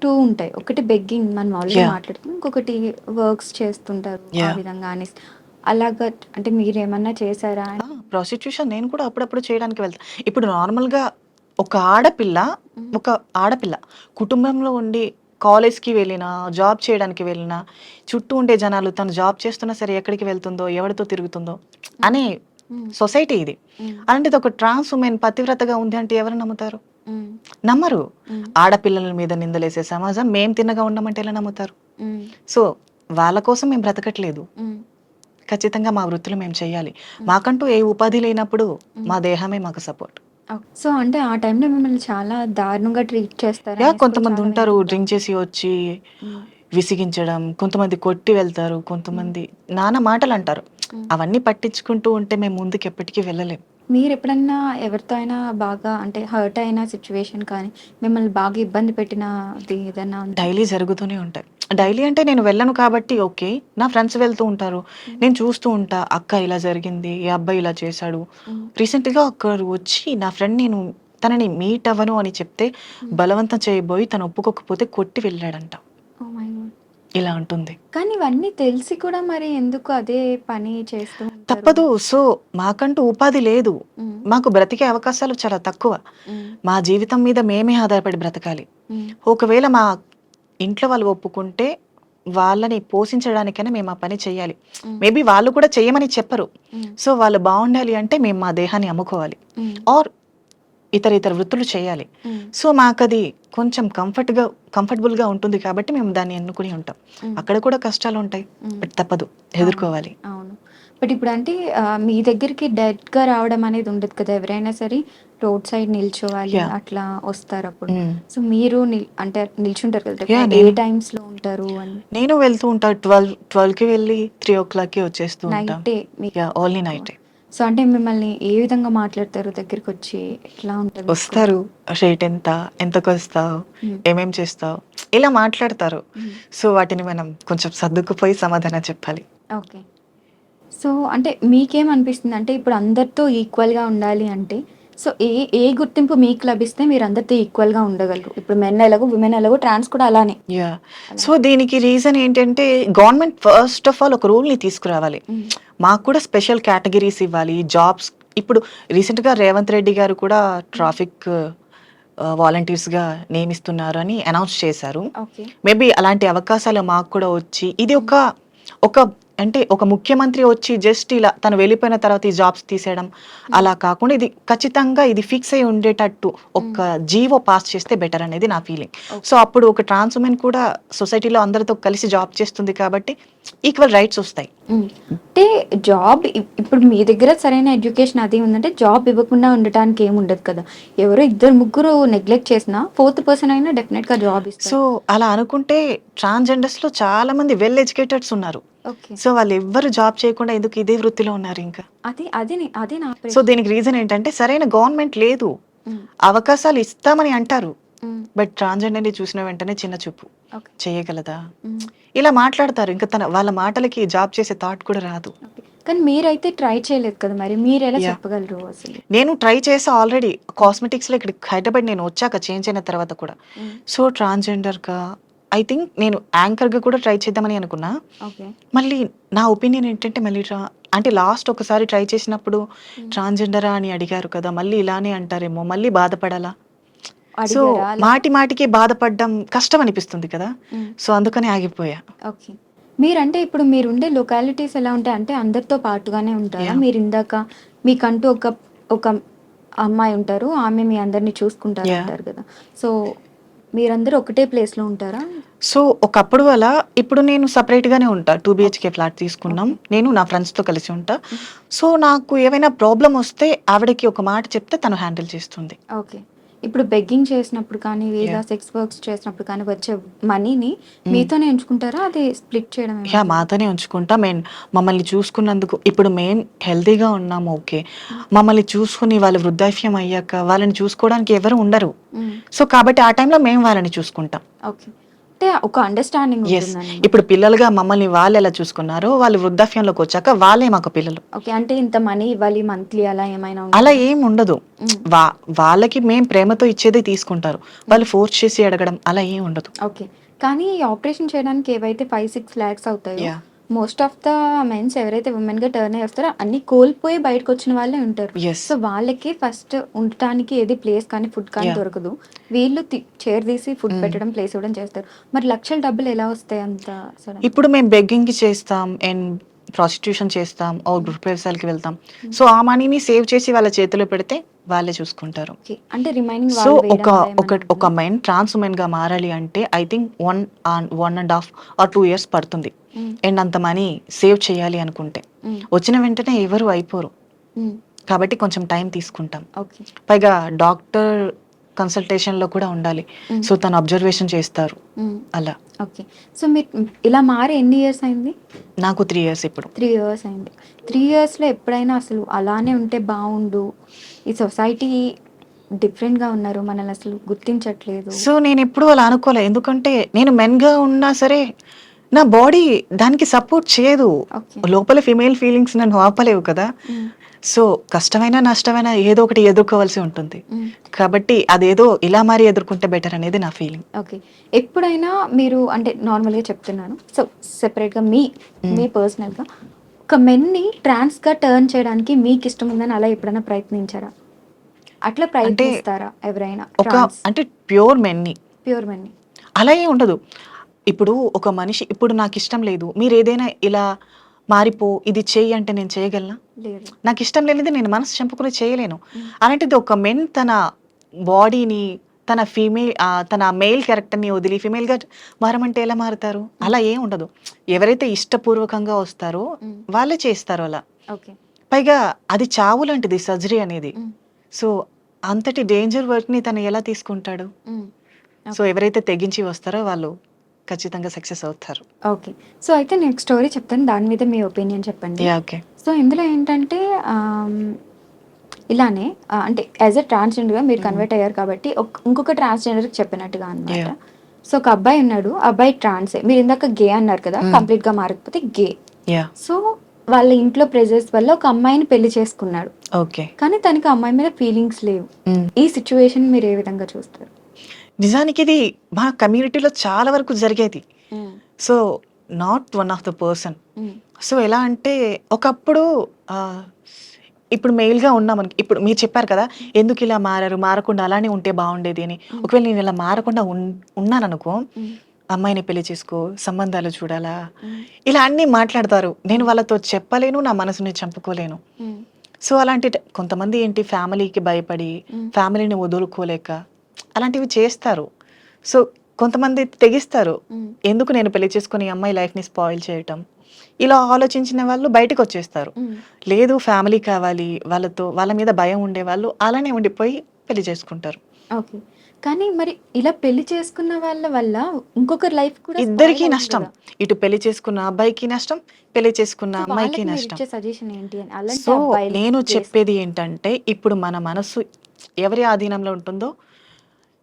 2 ఉంటాయి. ఒకటి బెగ్గింగ్ మనం ఆల్రెడీ యాహ్! మాట్లాడుకున్నాం. ఇంకొకటి వర్క్స్ చేస్తుంటారు. ఆ యాహ్! విధంగా అనేసి. అలాగా అంటే మీరేమన్నా చేసారా? ప్రాస్టిట్యూషన్ నేను కూడా అప్పుడప్పుడు చేయడానికి వెళ్తా. ఇప్పుడు నార్మల్‌గా ఒక ఆడపిల్ల, హ్మ్. ఒక ఆడపిల్ల కుటుంబంలో ఉండి కాలేజ్‌కి వెళ్ళినా, జాబ్ చేయడానికి వెళ్ళినా, చుట్టూ ఉండే జనాలు తను జాబ్ చేస్తున్నా సరే ఎక్కడికి వెళ్తుందో, ఎవరితో తిరుగుతుందో హ్మ్. అని సొసైటీ ఇది. అలాంటిది ఒక ట్రాన్స్ ఉమెన్ పతివ్రతగా ఉంది అంటే ఎవరు నమ్ముతారు? నమ్మరు. ఆడపిల్లల మీద నిందలేసే సమాజం మేం తిన్నగా ఉండమంటే ఎలా నమ్ముతారు? సో వాళ్ళ కోసం మేము బ్రతకట్లేదు. ఖచ్చితంగా మా వృత్తులు మేము చేయాలి. మాకంటూ ఏ ఉపాధి లేనప్పుడు మా దేహమే మాకు సపోర్ట్. సో అంటే ఆ టైంలో మిమ్మల్ని చాలా దారుణంగా ట్రీట్ చేస్తారు యా కొంతమంది ఉంటారు డ్రింక్ చేసి వచ్చి విసిగించడం, కొంతమంది కొట్టి వెళ్తారు, కొంతమంది నానా మాటలు అంటారు. అవన్నీ పట్టించుకుంటూ ఉంటే మేము ముందుకు ఎప్పటికీ వెళ్ళలేం. మీరు ఎప్పుడన్నా ఎవరితో అయినా బాగా అంటే హర్ట్ అయిన సిచ్యువేషన్ కానీ మిమ్మల్ని బాగా ఇబ్బంది పెట్టినది ఏదన్నా ఉందా? డైలీ జరుగుతూనే ఉంటాయి. డైలీ అంటే నేను వెళ్ళను కాబట్టి ఓకే. నా ఫ్రెండ్స్ వెళ్తూ ఉంటారు. నేను చూస్తూ ఉంటా. అక్క ఇలా జరిగింది, ఈ అబ్బాయి ఇలా చేశాడు. రీసెంట్‌గా ఒకరు వచ్చి నా ఫ్రెండ్ నేను తనని మీట్ అవ్వను అని చెప్తే బలవంతం చేయబోయి తను ఒప్పుకోకపోతే కొట్టి వెళ్ళాడంట. Oh my God. ఇలా ఉంటుంది. కానీ ఇవన్నీ తెలిసి కూడా మరి ఎందుకు అదే పని చేస్తూ ఉంటారు? తప్పదు. సో మాకంటూ ఉపాధి లేదు. మాకు బ్రతికే అవకాశాలు చాలా తక్కువ. మా జీవితం మీద మేమే ఆధారపడి బ్రతకాలి. ఒకవేళ మా ఇంట్లో వాళ్ళు ఒప్పుకుంటే వాళ్ళని పోషించడానికైనా మేము ఆ పని చేయాలి. మేబీ వాళ్ళు కూడా చేయమని చెప్పరు. సో వాళ్ళు బాగుండాలి అంటే మేము మా దేహాన్ని అమ్ముకోవాలి ఆర్ ఇతర వృత్తులు చేయాలి. సో మాకది కొంచెం కంఫర్టబుల్గా ఉంటుంది కాబట్టి మేము దాన్ని ఎన్నుకుని ఉంటాం. అక్కడ కూడా కష్టాలు ఉంటాయి, బట్ తప్పదు, ఎదుర్కోవాలి. అవును. బట్ ఇప్పుడు అంటే మీ దగ్గరికి డైరెక్ట్‌గా రావడం అనేది ఉండదు కదా! ఎవరైనా సరే రోడ్ సైడ్ నిల్చోవాలి అట్లా వస్తారు అప్పుడు. సో మీరు అంటే నిల్చుంటారు కదా! ఏ టైమ్స్‌లో ఉంటారు అని? నేను వెళ్తూ ఉంటా 12కి వెళ్ళి 3:00కి వచ్చేస్తూ ఉంటా. నైటే ఓన్లీ నైటే. సో అంటే మిమ్మల్ని ఏ విధంగా మాట్లాడతారు దగ్గరికి వచ్చి? ఎట్లా ఉంటుంది? వస్తారు, రేట్ ఎంత, ఎంతకు వస్తావు, ఏమేం చేస్తావు, ఇలా మాట్లాడతారు. సో వాటిని మనం కొంచెం సర్దుకుపోయి సమాధానం చెప్పాలి. ఓకే. సో అంటే మీకేమనిపిస్తుంది అంటే ఇప్పుడు అందరితో ఈక్వల్‌గా ఉండాలి అంటే సో ఏ గుర్తింపు మీకు లభిస్తే మీరు అందరితో ఈక్వల్‌గా ఉండగలరు? ఇప్పుడు మెన్ ఎలాగో, విమెన్ ఎలాగో, ట్రాన్స్ కూడా అలానే. యా సో దీనికి రీజన్ ఏంటంటే గవర్నమెంట్ ఫస్ట్ ఆఫ్ ఆల్ ఒక రూల్ని తీసుకురావాలి. మాకు కూడా స్పెషల్ కేటగిరీస్ ఇవ్వాలి. జాబ్స్ ఇప్పుడు రీసెంట్గా రేవంత్ రెడ్డి గారు కూడా ట్రాఫిక్ వాలంటీర్స్గా నియమిస్తున్నారు అని అనౌన్స్ చేశారు. మేబీ అలాంటి అవకాశాలు మాకు కూడా వచ్చి ఇది ఒక అంటే ఒక ముఖ్యమంత్రి వచ్చి జస్ట్ ఇలా తను వెళ్ళిపోయిన తర్వాత ఈ జాబ్స్ తీసేయడం అలా కాకుండా ఇది ఖచ్చితంగా ఇది ఫిక్స్ అయి ఉండేటట్టు ఒక జీవో పాస్ చేస్తే బెటర్ అనేది నా ఫీలింగ్. సో అప్పుడు ఒక ట్రాన్స్ ఉమెన్ కూడా సొసైటీలో అందరితో కలిసి జాబ్ చేస్తుంది కాబట్టి ఈక్వల్ రైట్స్ వస్తాయి. అంటే జాబ్ ఇప్పుడు మీ దగ్గర సరైన ఎడ్యుకేషన్ అది ఉందంటే జాబ్ ఇవ్వకుండా ఉండటానికి ఏమి ఉండదు కదా. ఎవరో ఇద్దరు ముగ్గురు నెగ్లెక్ట్ చేసినా ఫోర్త్ పర్సన్ అయినా డెఫినెట్గా జాబ్ ఇస్తారు. సో అలా అనుకుంటే ట్రాన్స్జెండర్స్లో చాలా మంది వెల్ ఎడ్యుకేటెడ్స్ ఉన్నారు. సో వాళ్ళు ఎవ్వరు జాబ్ చేయకుండా ఎందుకు ఇదే వృత్తిలో ఉన్నారు ఇంకా? అదే నా సో దీనికి రీజన్ ఏంటంటే సరైన గవర్నమెంట్ లేదు. అవకాశాలు ఇస్తామని అంటారు, బట్ ట్రాన్స్జెండర్ని చూసిన వెంటనే చిన్న చూపు, చేయగలదా ఇలా మాట్లాడతారు. ఇంకా వాళ్ళ మాటలకి జాబ్ చేసే థాట్ కూడా రాదు. కానీ మీరైతే ట్రై చేయలేదు కదా, మరి మీరు ఎలా చెప్పగలరు అసలు? నేను ట్రై చేసా ఆల్రెడీ కాస్మెటిక్స్లో. ఇక్కడ హైదరాబాద్ నేను వచ్చాక చేంజ్ అయిన తర్వాత కూడా. సో ట్రాన్స్జెండర్గా ఐ థింక్ నేను యాంకర్గా కూడా ట్రై చేద్దామని అనుకున్నా. మళ్ళీ నా ఒపీనియన్ ఏంటంటే మళ్ళీ అంటే లాస్ట్ ఒకసారి ట్రై చేసినప్పుడు ట్రాన్స్జెండరా అని అడిగారు కదా, మళ్ళీ ఇలానే అంటారేమో, మళ్ళీ బాధపడాలా? సో మాటికి బాధపడడం కష్టం అనిపిస్తుంది కదా. సో అందుకని ఆగిపోయా. ఓకే. మీరంటే ఇప్పుడు మీరుండే లొకాలిటీస్ ఎలా ఉంటాయి అంటే అందరితో పాటుగానే ఉంటారా? మీరు ఇందాక మీకంటూ ఒక అమ్మాయి ఉంటారు, ఆమె మీ అందరినీ చూసుకుంటారు అంటారు కదా. సో మీరందరూ ఒకటే ప్లేస్లో ఉంటారా? సో ఒకప్పుడు అలా, ఇప్పుడు నేను సపరేట్గానే ఉంటా. 2 BHK ఫ్లాట్ తీసుకున్నాం. నేను నా ఫ్రెండ్స్తో కలిసి ఉంటా. సో నాకు ఏమైనా ప్రాబ్లం వస్తే ఆవిడకి ఒక మాట చెప్తే తను హ్యాండిల్ చేస్తుంది. ఓకే. ఇప్పుడు బెగ్గింగ్ చేసినప్పుడు కానీ లేదా సెక్స్ వర్క్స్ చేసినప్పుడు కానీ వచ్చే మనీని మీతోనే ఉంచుకుంటారా, అది స్ప్లిట్ చేయడం? మాతోనే ఉంచుకుంటా. మమ్మల్ని చూసుకున్నందుకు ఇప్పుడు మేము హెల్తీగా ఉన్నాము, ఓకే. మమ్మల్ని చూసుకుని వాళ్ళు వృద్ధాప్యం అయ్యాక వాళ్ళని చూసుకోవడానికి ఎవరు ఉండరు. సో కాబట్టి ఆ టైంలో మేము వాళ్ళని చూసుకుంటాం. ఓకే. అంటే ఒక అండర్స్టాండింగ్ ఉంటుందని. ఇప్పుడు పిల్లలుగా మమ్మల్ని వాళ్ళు ఎలా చూసుకున్నారో వాళ్ళు వృద్ధాప్యంలోకి వచ్చాక వాళ్ళే మాకు పిల్లలు. ఓకే. అంటే ఇంత మనీ ఇవ్వాలి మంత్లీ అలా ఏమైనా? అలా ఏం ఉండదు. వాళ్ళకి మేము ప్రేమతో ఇచ్చేదే తీసుకుంటారు. వాళ్ళు ఫోర్స్ చేసి అడగడం అలా ఏం ఉండదు. ఓకే. కానీ ఆపరేషన్ చేయడానికి ఏవైతే 5-6 lakhs అవుతాయో మోస్ట్ ఆఫ్ ద మెన్స్ ఎవరైతే ఉమెన్ గా టర్న్ అయ్యి వస్తారో అన్ని కోల్పోయి బయటకు వచ్చిన వాళ్ళే ఉంటారు. సో వాళ్ళకి ఫస్ట్ ఉండటానికి ఏది ప్లేస్ కానీ ఫుడ్ కానీ దొరకదు. వీళ్ళు చైర్ తీసి ఫుడ్ పెట్టడం, ప్లేస్ ఇవ్వడం చేస్తారు. మరి లక్షల డబ్బులు ఎలా వస్తాయి అంత? ఇప్పుడు మేము బెగ్గింగ్ చేస్తాం అండ్ ప్రాస్టిట్యూషన్ చేస్తాం గ్రూప్ ప్రవేశాలకి వెళ్తాం. సో ఆ మనీని సేవ్ చేసి వాళ్ళ చేతిలో పెడితే వాళ్ళే చూసుకుంటారు. ఓకే. అంటే రిమైనింగ్ సో వాళ్ళు ఒక వేయడం అలా ఒక ఏమన్నా ఒక మెన్ ట్రాన్స్ ఉమెన్ గా మారాలి అంటే ఐ థింక్ 1.5 or 2 years పడుతుంది. హ్మ్. అండ్ అంత మనీ సేవ్ చేయాలి అనుకుంటే హ్మ్. వచ్చిన వెంటనే ఎవరు అయిపోరు. హ్మ్. కాబట్టి కొంచెం టైం తీసుకుంటాం. ఓకే. పైగా డాక్టర్ కన్సల్టేషన్ లో కూడా ఉండాలి. హ్మ్. సో తను అబ్జర్వేషన్ చేస్తారు హ్మ్. అలా. ఓకే. సో మీరు ఇలా మారి ఎన్ని ఇయర్స్ అయింది? నాకు 3 years ఇప్పుడు. 3 ఇయర్స్ అయింది. 3 ఇయర్స్‌లో ఎప్పుడైనా అసలు అలానే ఉంటే బావుండు, ఈ సొసైటీ డిఫరెంట్‌గా ఉన్నారు, మనల్ని అసలు గుర్తించట్లేదు. సో నేను ఎప్పుడు అలా అనుకోలే. ఎందుకంటే నేను మెన్ గా ఉన్నా సరే నా బాడీ దానికి సపోర్ట్ చేయదు. ఓకే. లోపల ఫిమేల్ ఫీలింగ్స్ నన్ను ఆపలేవు కదా. హ్మ్. సో కష్టమైనా నష్టమైనా ఏదో ఒకటి ఎదుర్కోవాల్సి ఉంటుంది. హ్మ్. కాబట్టి అదేదో ఇలా మారి ఎదుర్కొంటే బెటర్ అనేది నా ఫీలింగ్. ఓకే. ఎప్పుడైనా మీరు అంటే నార్మల్‌గా చెప్తున్నాను. సో సెపరేట్‌గా మీ పర్సనల్‌గా ఒక మెన్‌ని ట్రాన్స్‌గా టర్న్ చేయడానికి మీకిష్టం ఉందని అలా ఎప్పుడైనా ప్రయత్నించారా? అట్లా అంటే ప్రయత్నిస్తారా ఎవరైనా ఒక ట్రాన్స్ అంటే ప్యూర్ మెన్ని ప్యూర్ మెన్‌ని? అలా ఏం ఉండదు. ఇప్పుడు ఒక మనిషి ఇప్పుడు నాకిష్టం లేదు. మీరేదైనా ఇలా మారిపో, ఇది చెయ్యి అంటే నేను చేయగలనా? లేదు. నాకిష్టం లేనిది నేను మనసు చంపుకొని చేయలేను. హ్మ్. అలాంటిది ఒక మెన్ తన బాడీని, తన మెయిల్ క్యారెక్టర్‌ని వదిలి ఫీమేల్‌గా మారమంటే ఎలా మారుతారు? అలా ఏం ఉండదు. ఎవరైతే ఇష్టపూర్వకంగా వస్తారో హ్మ్. వాళ్ళే చేస్తారు అలా. ఓకే. పైగా అది చావు లాంటిది సర్జరీ అనేది. హ్మ్. సో, అంతటి డేంజర్ వర్క్‌ని తను ఎలా తీసుకుంటాడు? హ్మ్. సో, ఎవరైతే తెగించి వస్తారో వాళ్ళు ఖచ్చితంగా సక్సెస్ అవుతారు. ఓకే. సో, అయితే నేను ఒక స్టోరీ చెప్తాను. దాని మీద మీ ఒపీనియన్ చెప్పండి. ఓకే. సో, ఇందులో ఏంటంటే ఇలానే అంటే యాస్ ఎ ట్రాన్స్‌జెండర్‌గా మీరు కన్వర్ట్ అయ్యారు కాబట్టి ఇంకొక ట్రాన్స్‌జెండర్‌కి చెప్పినట్టుగా అనమాట. యాహ్! సో, ఒక అబ్బాయి ఉన్నాడు. అబ్బాయి ట్రాన్సే. మీరు ఇందాక గే అన్నారు కదా! కంప్లీట్‌గా మారకపోతే గే. యాహ్! సో, వాళ్ళ ఇంట్లో ప్రెజర్స్ వల్ల ఒక అమ్మాయిని పెళ్లి చేసుకున్నాడు. ఓకే. కానీ తనకి ఆ అమ్మాయి మీద ఫీలింగ్స్ లేవు. హ్మ్. ఈ సిట్యుయేషన్ మీరు ఏ విధంగా చూస్తారు? నిజానికి ఇది మా కమ్యూనిటీలో చాలా వరకు జరిగేది. హ్మ్. So, not one of the person. హ్మ్. సో, ఎలా అంటే ఒకప్పుడు ఆహ్, ఇప్పుడు మెయిల్‌గా ఉన్నామనుకో ఇప్పుడు మీరు చెప్పారు కదా! ఎందుకిలా మారారు? మారకుండా అలానే ఉంటే బావుండేది అని. హ్మ్. ఒకవేళ నేను ఇలా మారకుండా ఉన్నాననుకో, హ్మ్. అమ్మాయిని పెళ్లి చేసుకో, సంబంధాలు చూడాలా, హ్మ్. ఇలా ఇలా అన్నీ మాట్లాడతారు. నేను హ్మ్. వాళ్ళతో చెప్పలేను, నా మనసుని చంపుకోలేను. హ్మ్. సో, అలాంటి కొంతమంది ఏంటి ఫ్యామిలీకి భయపడి, హ్మ్. ఫ్యామిలీని వదులుకోలేక అలాంటివి చేస్తారు. సో, కొంతమంది తెగిస్తారు. హ్మ్. ఎందుకు నేను పెళ్లి చేసుకొని ఈ అమ్మాయి లైఫ్‌ని స్పాయిల్ చేయటం. ఇలా ఆలోచించిన వాళ్ళు బయటికొచ్చేస్తారు. హ్మ్. లేదు ఫ్యామిలీ కావాలి, వాళ్ళ మీద భయం ఉండేవాళ్ళు అలానే ఉండిపోయి పెళ్లి చేసుకుంటారు. ఓకే. కానీ మరి ఇలా పెళ్లి చేసుకున్న వాళ్ళ వల్ల ఇంకొకరి లైఫ్ కూడా స్పాయిల్ ఇద్దరికీ అవుతుంది నష్టం. గదా! ఇటు పెళ్లి చేసుకున్న అబ్బాయికి నష్టం, పెళ్లి చేసుకున్న సో, అమ్మాయికి వాళ్ళకి నష్టం. మీరిచ్చే సజెషన్ ఏంటి అని? అలాంటి సో, అబ్బాయిలకి, నేను గేస్‌కి. చెప్పేది ఏంటంటే, ఇప్పుడు మన మనసు ఎవరి ఆధీనంలో ఉంటుందో,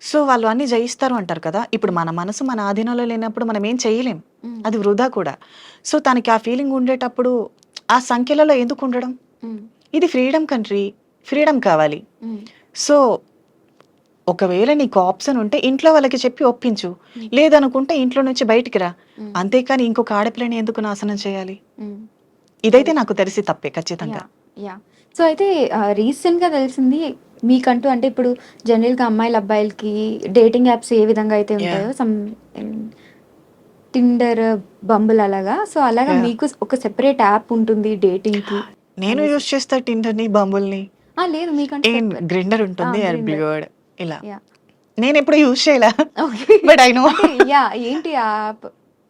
సో, వాళ్ళు అన్నీ జయిస్తారు అంటారు కదా! ఇప్పుడు హ్మ్. మన మనసు మన ఆధీనంలో లేనప్పుడు మనం ఏం చేయలేం. హ్మ్. అది వృధా కూడా. సో, తనకి ఆ ఫీలింగ్ ఉండేటప్పుడు ఆ సంఖ్యలలో ఎందుకు ఉండడం? హ్మ్. ఇది ఫ్రీడమ్ కంట్రీ. ఫ్రీడమ్ కావాలి. హ్మ్. సో, ఒకవేళ నీకు ఆప్షన్ ఉంటే ఇంట్లో వాళ్ళకి చెప్పి ఒప్పించు. హ్మ్. లేదనుకుంటే ఇంట్లో నుంచి బయటికి రా. హ్మ్. అంతేకాని ఇంకొక ఆడపిల్లని ఎందుకు నాశనం చేయాలి? హ్మ్. ఇదైతే రైట్. నాకు తెలిసి తప్పే ఖచ్చితంగా. యాహ్! యాహ్! సో, అయితే రీసెంట్‌గా తెలిసింది మీకంటూ అంటే ఇప్పుడు జనరల్‌గా అమ్మాయిలు, అబ్బాయిలకి డేటింగ్ యాప్స్ ఏ విధంగా అయితే యాహ్! ఉంటాయో టిండర్, బంబుల్ అలాగా. సో, అలాగా యాహ్! మీకు ఒక సెపరేట్ యాప్ ఉంటుంది డేటింగ్‌కి నేను అనేసి. యూజ్ చేస్తా టిండర్‌ని, బంబుల్‌ని. లేదు మీకంటే గ్రిండర్ ఉంటుంది, గ్రిండర్. ఎర్బివర్డ్ ఇలా. యాహ్! నేనెప్పుడు యూజ్ చేయలా. ఓకే. But I know. అంటే ఏంటి ఆ యాప్?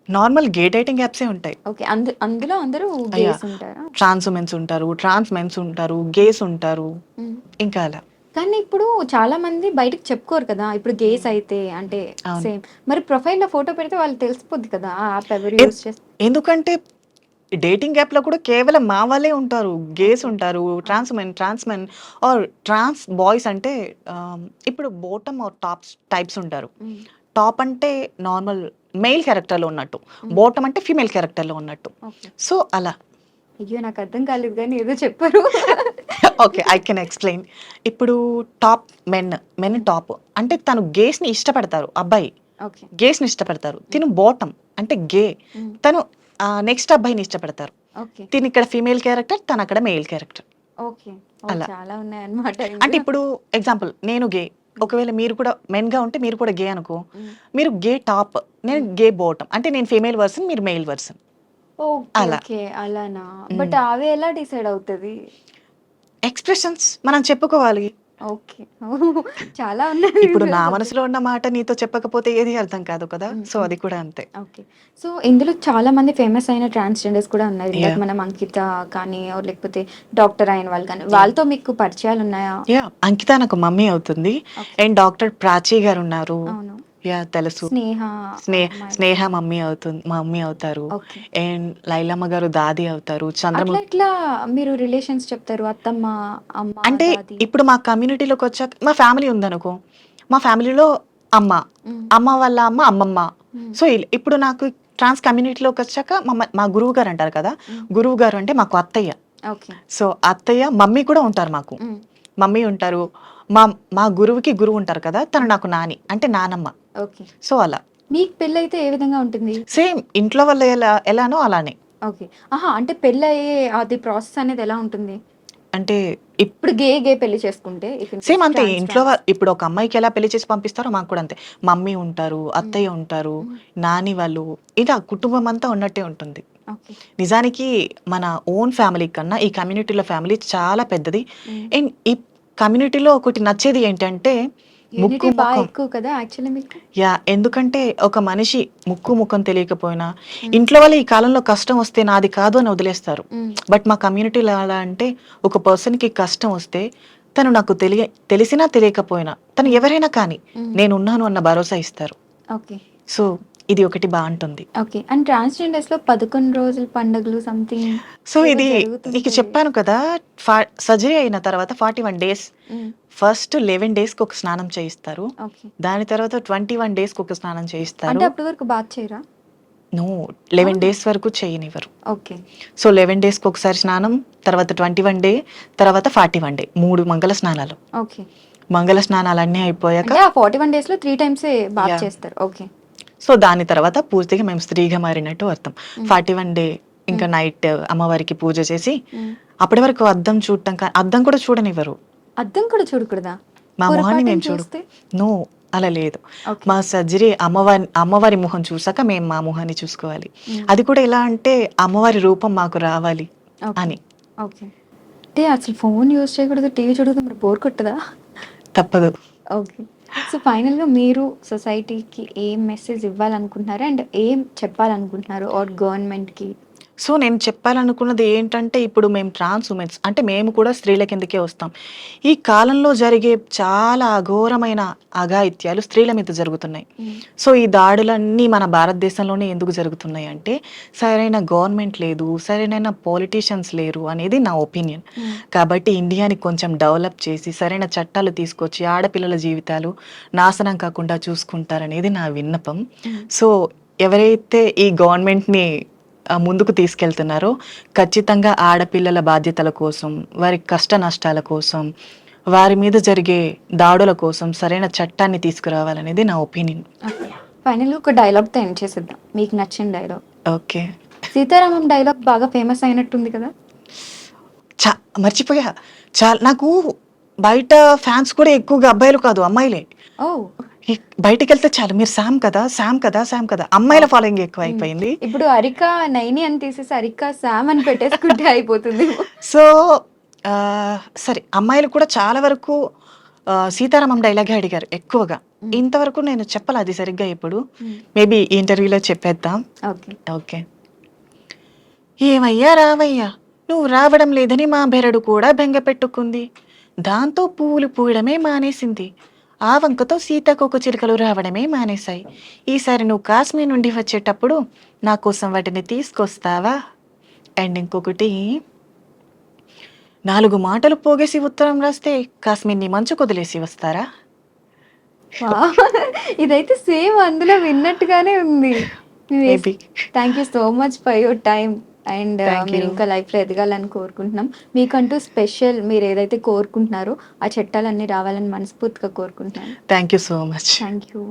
నార్మల్ గే డేటింగ్ యాప్సే ఉంటాయి. ఓకే. అందులో అందరూ యాహ్! గేస్ ఉంటారా? ట్రాన్స్ ఉమెన్స్ ఉంటారు, ట్రాన్స్ మెన్స్ ఉంటారు, గేస్ ఉంటారు. హ్మ్. ఇంకా అలా. కానీ ఇప్పుడు చాలా మంది బయటకి చెప్పుకోరు కదా! ఇప్పుడు గేస్ అయితే అంటే అవును. సేమ్. మరి ప్రొఫైల్‌లో ఫోటో పెడితే వాళ్ళకి తెలిసిపోద్ది కదా! ఆ యాప్ ఎవరు ఎ యూజ్ చేస్ ఎందుకంటే డేటింగ్ యాప్‌లో కూడా కేవలం మా వాళ్ళే ఉంటారు. Gays okay. ఉంటారు, ఆ! Trans men or trans boys అంటే ఇప్పుడు బాటమ్ ఆర్ టాప్స్ టైప్స్ ఉంటారు. హ్మ్. టాప్ అంటే నార్మల్ మెయిల్ క్యారెక్టర్‌లో ఉన్నట్టు. హ్మ్. బాటమ్ అంటే ఫీమేల్ క్యారెక్టర్‌లో ఉన్నట్టు. ఓకే. సో, అలా. అయ్యో! నాకు అర్థం కాలేదు గానీ ఏదో చెప్పారు. ఓకే. I can explain. ఇప్పుడు టాప్ మెన్ హ్మ్. టాప్. అంటే తను గేస్‌ని ఇష్టపడతారు అబ్బాయి. ఓకే. గేస్‌ని ఇష్టపడతారు. హ్మ్. తిను బాటమ్ అంటే గే. హ్మ్. తను నెక్స్ట్ అబ్బాయిని ఇష్టపడతారు. ఓకే. తినిక్కడ ఫీమేల్ క్యారెక్టర్, తనక్కడ మెయిల్ క్యారెక్టర్. ఓకే. ఓహ్! అలా. చాలా ఉన్నాయన్నమాట అంటే ఇందులో. ఇప్పుడు ఎగ్జాంపుల్ నేను గే. హ్మ్. ఒకవేళ మీరు కూడా మెన్‌గా ఉంటే మీరు కూడా గే అనుకో. హ్మ్. మీరు గే టాప్. నేను హ్మ్. గే బాటమ్. అంటే నేను ఫీమేల్ వర్షన్, మీరు మెయిల్ వర్షన్. ఓకే. అలా. ఓకే. అలానా? బట్ అవి ఎలా డిసైడ్ అవుతది? ఎక్స్‌ప్రెషన్స్ మనం చెప్పుకోవాలి. ఓకే. చాలా ఉన్నాయి ఇప్పుడు నా సబ్జెక్ట్. మనసులో ఉన్న మాట నీతో చెప్పకపోతే ఏది అర్థం కాదు కదా! హ్మ్. సో, హ్మ్. అది కూడా అంతే. ఓకే. సో, ఇందులో చాలా మంది ఫేమస్ అయిన ట్రాన్స్‌జెండర్స్ కూడా ఉన్నారు. ఇందాక యాహ్! మనం అంకిత కానీ ఆర్ లేకపోతే డాక్టర్ అయిన వాళ్ళు కానీ, యాహ్! వాళ్ళతో మీకు పరిచయాలున్నాయా? యాహ్! అంకిత నాకు మమ్మీ అవుతుంది. ఓకే. అండ్ డాక్టర్ ప్రాచి గారున్నారు. అవును. యాహ్! తెలుసు. స్నేహ అమ్మాయి. స్నేహ మమ్మీ అవుతారు. ఓకే. అండ్ లైలమ్మ గారు దాది అవుతారు. అట్లా ఎట్లా మీరు రిలేషన్స్ చెప్తారు? అత్తమ్మ, అమ్మ, అంటే దాది. ఇప్పుడు మా కమ్యూనిటీలోకొచ్చాక మా ఫ్యామిలీ ఉందనుకో, మా ఫ్యామిలీలో అమ్మ, హ్మ్. అమ్మ వాళ్ళ అమ్మ, అమ్మమ్మ. హ్మ్. సో, ఇప్పుడు నాకు ట్రాన్స్ కమ్యూనిటీలోకొచ్చాక మా గురువు గారు అంటారు కదా! హ్మ్. గురువు గారు అంటే మాకు అత్తయ్య. ఓకే. సో, అత్తయ్య, మమ్మీ కూడా ఉంటారు మాకు. హ్మ్. మమ్మీ ఉంటారు. మా మా గురువుకి గురువు ఉంటారు కదా! తను హ్మ్. నాకు నాని. అంటే నానమ్మ. ఓకే. సో, అలా. మీకు పెళ్లయితే ఏ విధంగా ఉంటుంది? సేమ్ ఇంట్లో వాళ్ళు ఎలానో అలానే. ఓకే. ఆహా! అంటే పెళ్లయ్యే అది ప్రాసెస్ అనేది ఎలా ఉంటుంది? అంటే ఇప్పుడు గే పెళ్లి చేసుకుంటే ఇఫ్ ఇన్ కేస్ సేమ్ అంతే. ఇంట్లో ట్రాన్స్. ఇప్పుడు ఒక అమ్మాయికి ఎలా పెళ్లి చేసి పంపిస్తారో మాకు కూడా అంతే. మమ్మీ ఉంటారు, హ్మ్. అత్తయ్య ఉంటారు, హ్మ్. నాని వాళ్ళు ఇలా కుటుంబం అంతా ఉన్నట్టే ఉంటుంది. ఓకే. నిజానికి మన ఓన్ ఫ్యామిలీ కన్నా ఈ కమ్యూనిటీలో ఫ్యామిలీ చాలా పెద్దది. హ్మ్. అండ్ ఈ కమ్యూనిటీలో ఒకటి నచ్చేది ఏంటంటే ముక్కు, యూనిటీ ముఖం. ఎక్కువ కదా యాక్చువల్లీ మీకు? యాహ్! ఎందుకంటే ఒక మనిషి ముక్కు, ముఖం తెలియకపోయినా హ్మ్. ఇంట్లో వాళ్ళు ఈ కాలంలో కష్టం వస్తే నాది కాదు అని వదిలేస్తారు. హ్మ్. బట్ మా కమ్యూనిటీలో ఎలా అంటే ఒక పర్సన్‌కి కష్టం వస్తే తను నాకు తెలిసినా తెలియకపోయినా తను హ్మ్. ఎవరైనా కానీ హ్మ్. నేనున్నాను అన్న భరోసా ఇస్తారు. ఓకే. సో, ఇది ఒకటి బావుంటుంది. ఓకే. అండ్ ట్రాన్స్‌జెండర్స్‌లో 11 రోజుల పండుగలు సంథింగ్ సో, ఏవో ఇది నీకు జరుగుతుంటాయి. చెప్పాను కదా! ఫా సర్జరీ అయిన తర్వాత 41 డేస్ హ్మ్. ఫస్ట్ 11 డేస్‌కి ఒక స్నానం చేయిస్తారు. ఓకే. దాని తర్వాత 21 డేస్‌కి ఒక స్నానం అంటే చేయిస్తారు. అప్పటి వరకు బాత్ చేయరా? నో 11 అవునా? డేస్ వరకు చేయనివ్వరు. ఓకే. సో, 11 డేస్‌కి ఒకసారి స్నానం, తర్వాత 21 డే, తర్వాత 41 డే 3 మంగళ స్నానాలు. ఓకే. మంగళ స్నానాలన్నీ అయిపోయాక అంటే ఆ 41 డేస్‌లో 3 టైమ్సే బాత్ యాహ్! చేస్తారు. ఓకే. సో, దాని తర్వాత పూర్తిగా మేము స్త్రీగా మారినట్టు అర్థం. హ్మ్. 41 డే ఇంకా హ్మ్. నైట్ అమ్మవారికి పూజ చేసి, హ్మ్. అప్పటి వరకు అద్దం చూడటం అద్దం కూడా చూడనివ్వరు. అద్దం కూడా చూడకూడదా? మా మొహాన్ని పొరపాటున మేము చూస్తే? నో అలా లేదు. ఓకే. మా సర్జరీ అమ్మవారి మొహం చూసాక మేము మా మొహాన్ని చూసుకోవాలి. హ్మ్. అది కూడా ఎలా అంటే అమ్మవారి రూపం మాకు రావాలి ఓకే. అని. ఓకే. అంటే అసలు ఫోను యూజ్ చేయకూడదు, టీవీ చూడకూడదు మరి బోర్ కొట్టదా? తప్పదు. ఓకే. సో, ఫైనల్‌గా మీరు సొసైటీకి ఏం మెసేజ్ ఇవ్వాలనుకుంటున్నారు? అండ్ ఏం చెప్పాలనుకుంటున్నారు? ఆర్ గవర్నమెంట్‌కి? సో, నేను చెప్పాలనుకున్నది ఏంటంటే, ఇప్పుడు మేము ట్రాన్స్ వుమెన్స్ అంటే మేము కూడా స్త్రీల కిందకే వస్తాం. ఈ కాలంలో జరిగే చాలా అఘోరమైన అఘాయిత్యాలు స్త్రీల మీద జరుగుతున్నాయి. హ్మ్. సో, ఈ దాడులన్నీ మన భారతదేశంలోనే ఎందుకు జరుగుతున్నాయి అంటే, సరైన గవర్నమెంట్ లేదు, సరైన పొలిటీషియన్స్ లేరు అనేది నా ఒపీనియన్. హ్మ్. కాబట్టి ఇండియాని కొంచెం డెవలప్ చేసి, సరైన చట్టాలు తీసుకొచ్చి, ఆడపిల్లల జీవితాలు నాశనం కాకుండా చూసుకుంటారనేది నా విన్నపం. హ్మ్. సో, ఎవరైతే ఈ గవర్నమెంట్‌ని ముందుకు తీసుకెళ్తున్నారో ఖచ్చితంగా ఆడపిల్లల బాధ్యతల కోసం, వారి కష్ట నష్టాల కోసం, వారి మీద జరిగే దాడుల కోసం సరైన చట్టాన్ని తీసుకురావాలనేది నా ఒపీనియన్. ఓకే. ఫైనల్‌గా ఒక డైలాగ్‌తో ఎండ్ చేసేద్దాం. మీకు నచ్చిన డైలాగ్. ఓకే. 'సీతారామం' డైలాగ్ బాగా ఫేమస్ అయినట్టుంది కదా! చ మర్చిపోయా. నాకు బయట ఫ్యాన్స్ కూడా ఎక్కువగా అబ్బాయిలు కాదు, అమ్మాయిలే. ఓహ్! ఈ బయటికెళ్తే చాలు మీరు సామ్ కదా! సామ్ కదా! సామ్ కదా! అమ్మాయిల ఓకే. ఫాలోయింగ్ హ్మ్. ఎక్కువైపోయింది. ఇప్పుడు 'అరిక నైని' అని తీసేసి 'అరిక సామ్' అని పెట్టేసుకుంటే అయిపోతుందేమో. సో, సరే అమ్మాయిలు కూడా చాలా వరకు 'సీతారామం' డైలాగే అడిగారు ఎక్కువగా. హ్మ్. ఇంతవరకు నేను చెప్పలా అది సరిగ్గా ఇప్పుడు. హ్మ్. మేబీ ఈ ఇంటర్వ్యూలో చెప్పేద్దాం. ఓకే. ఓకే. ఏమయ్యా రావయ్యా! నువ్వు రావడం లేదని మా బెరడు కూడా బెంగ పెట్టుకుంది. దాంతో పువ్వులు పూయడమే మానేసింది. ఆ వంకతో సీతాకోకచిలుకలు రావడమే మానేశాయి. ఈసారి నువ్వు కాశ్మీర్ నుండి వచ్చేటప్పుడు నా కోసం వాటిని తీసుకొస్తావా? అండ్ ఇంకొకటి 4 మాటలు పోగేసి ఉత్తరం రాస్తే కాశ్మీర్‌ని మంచుకొదిలేసి వస్తారా? వావ్! ఇదైతే సేమ్ అందులో విన్నట్టుగానే ఉంది. Yes. Maybe. Thank you so much for your time. And thank మీరు యూ. ఇంకా లైఫ్‌లో ఎదగాలని కోరుకుంటున్నాం. మీకంటూ స్పెషల్ మీరేదైతే కోరుకుంటున్నారో ఆ చట్టాలన్నీ రావాలని మనస్ఫూర్తిగా కోరుకుంటున్నాను. Thank you so much. Thank you.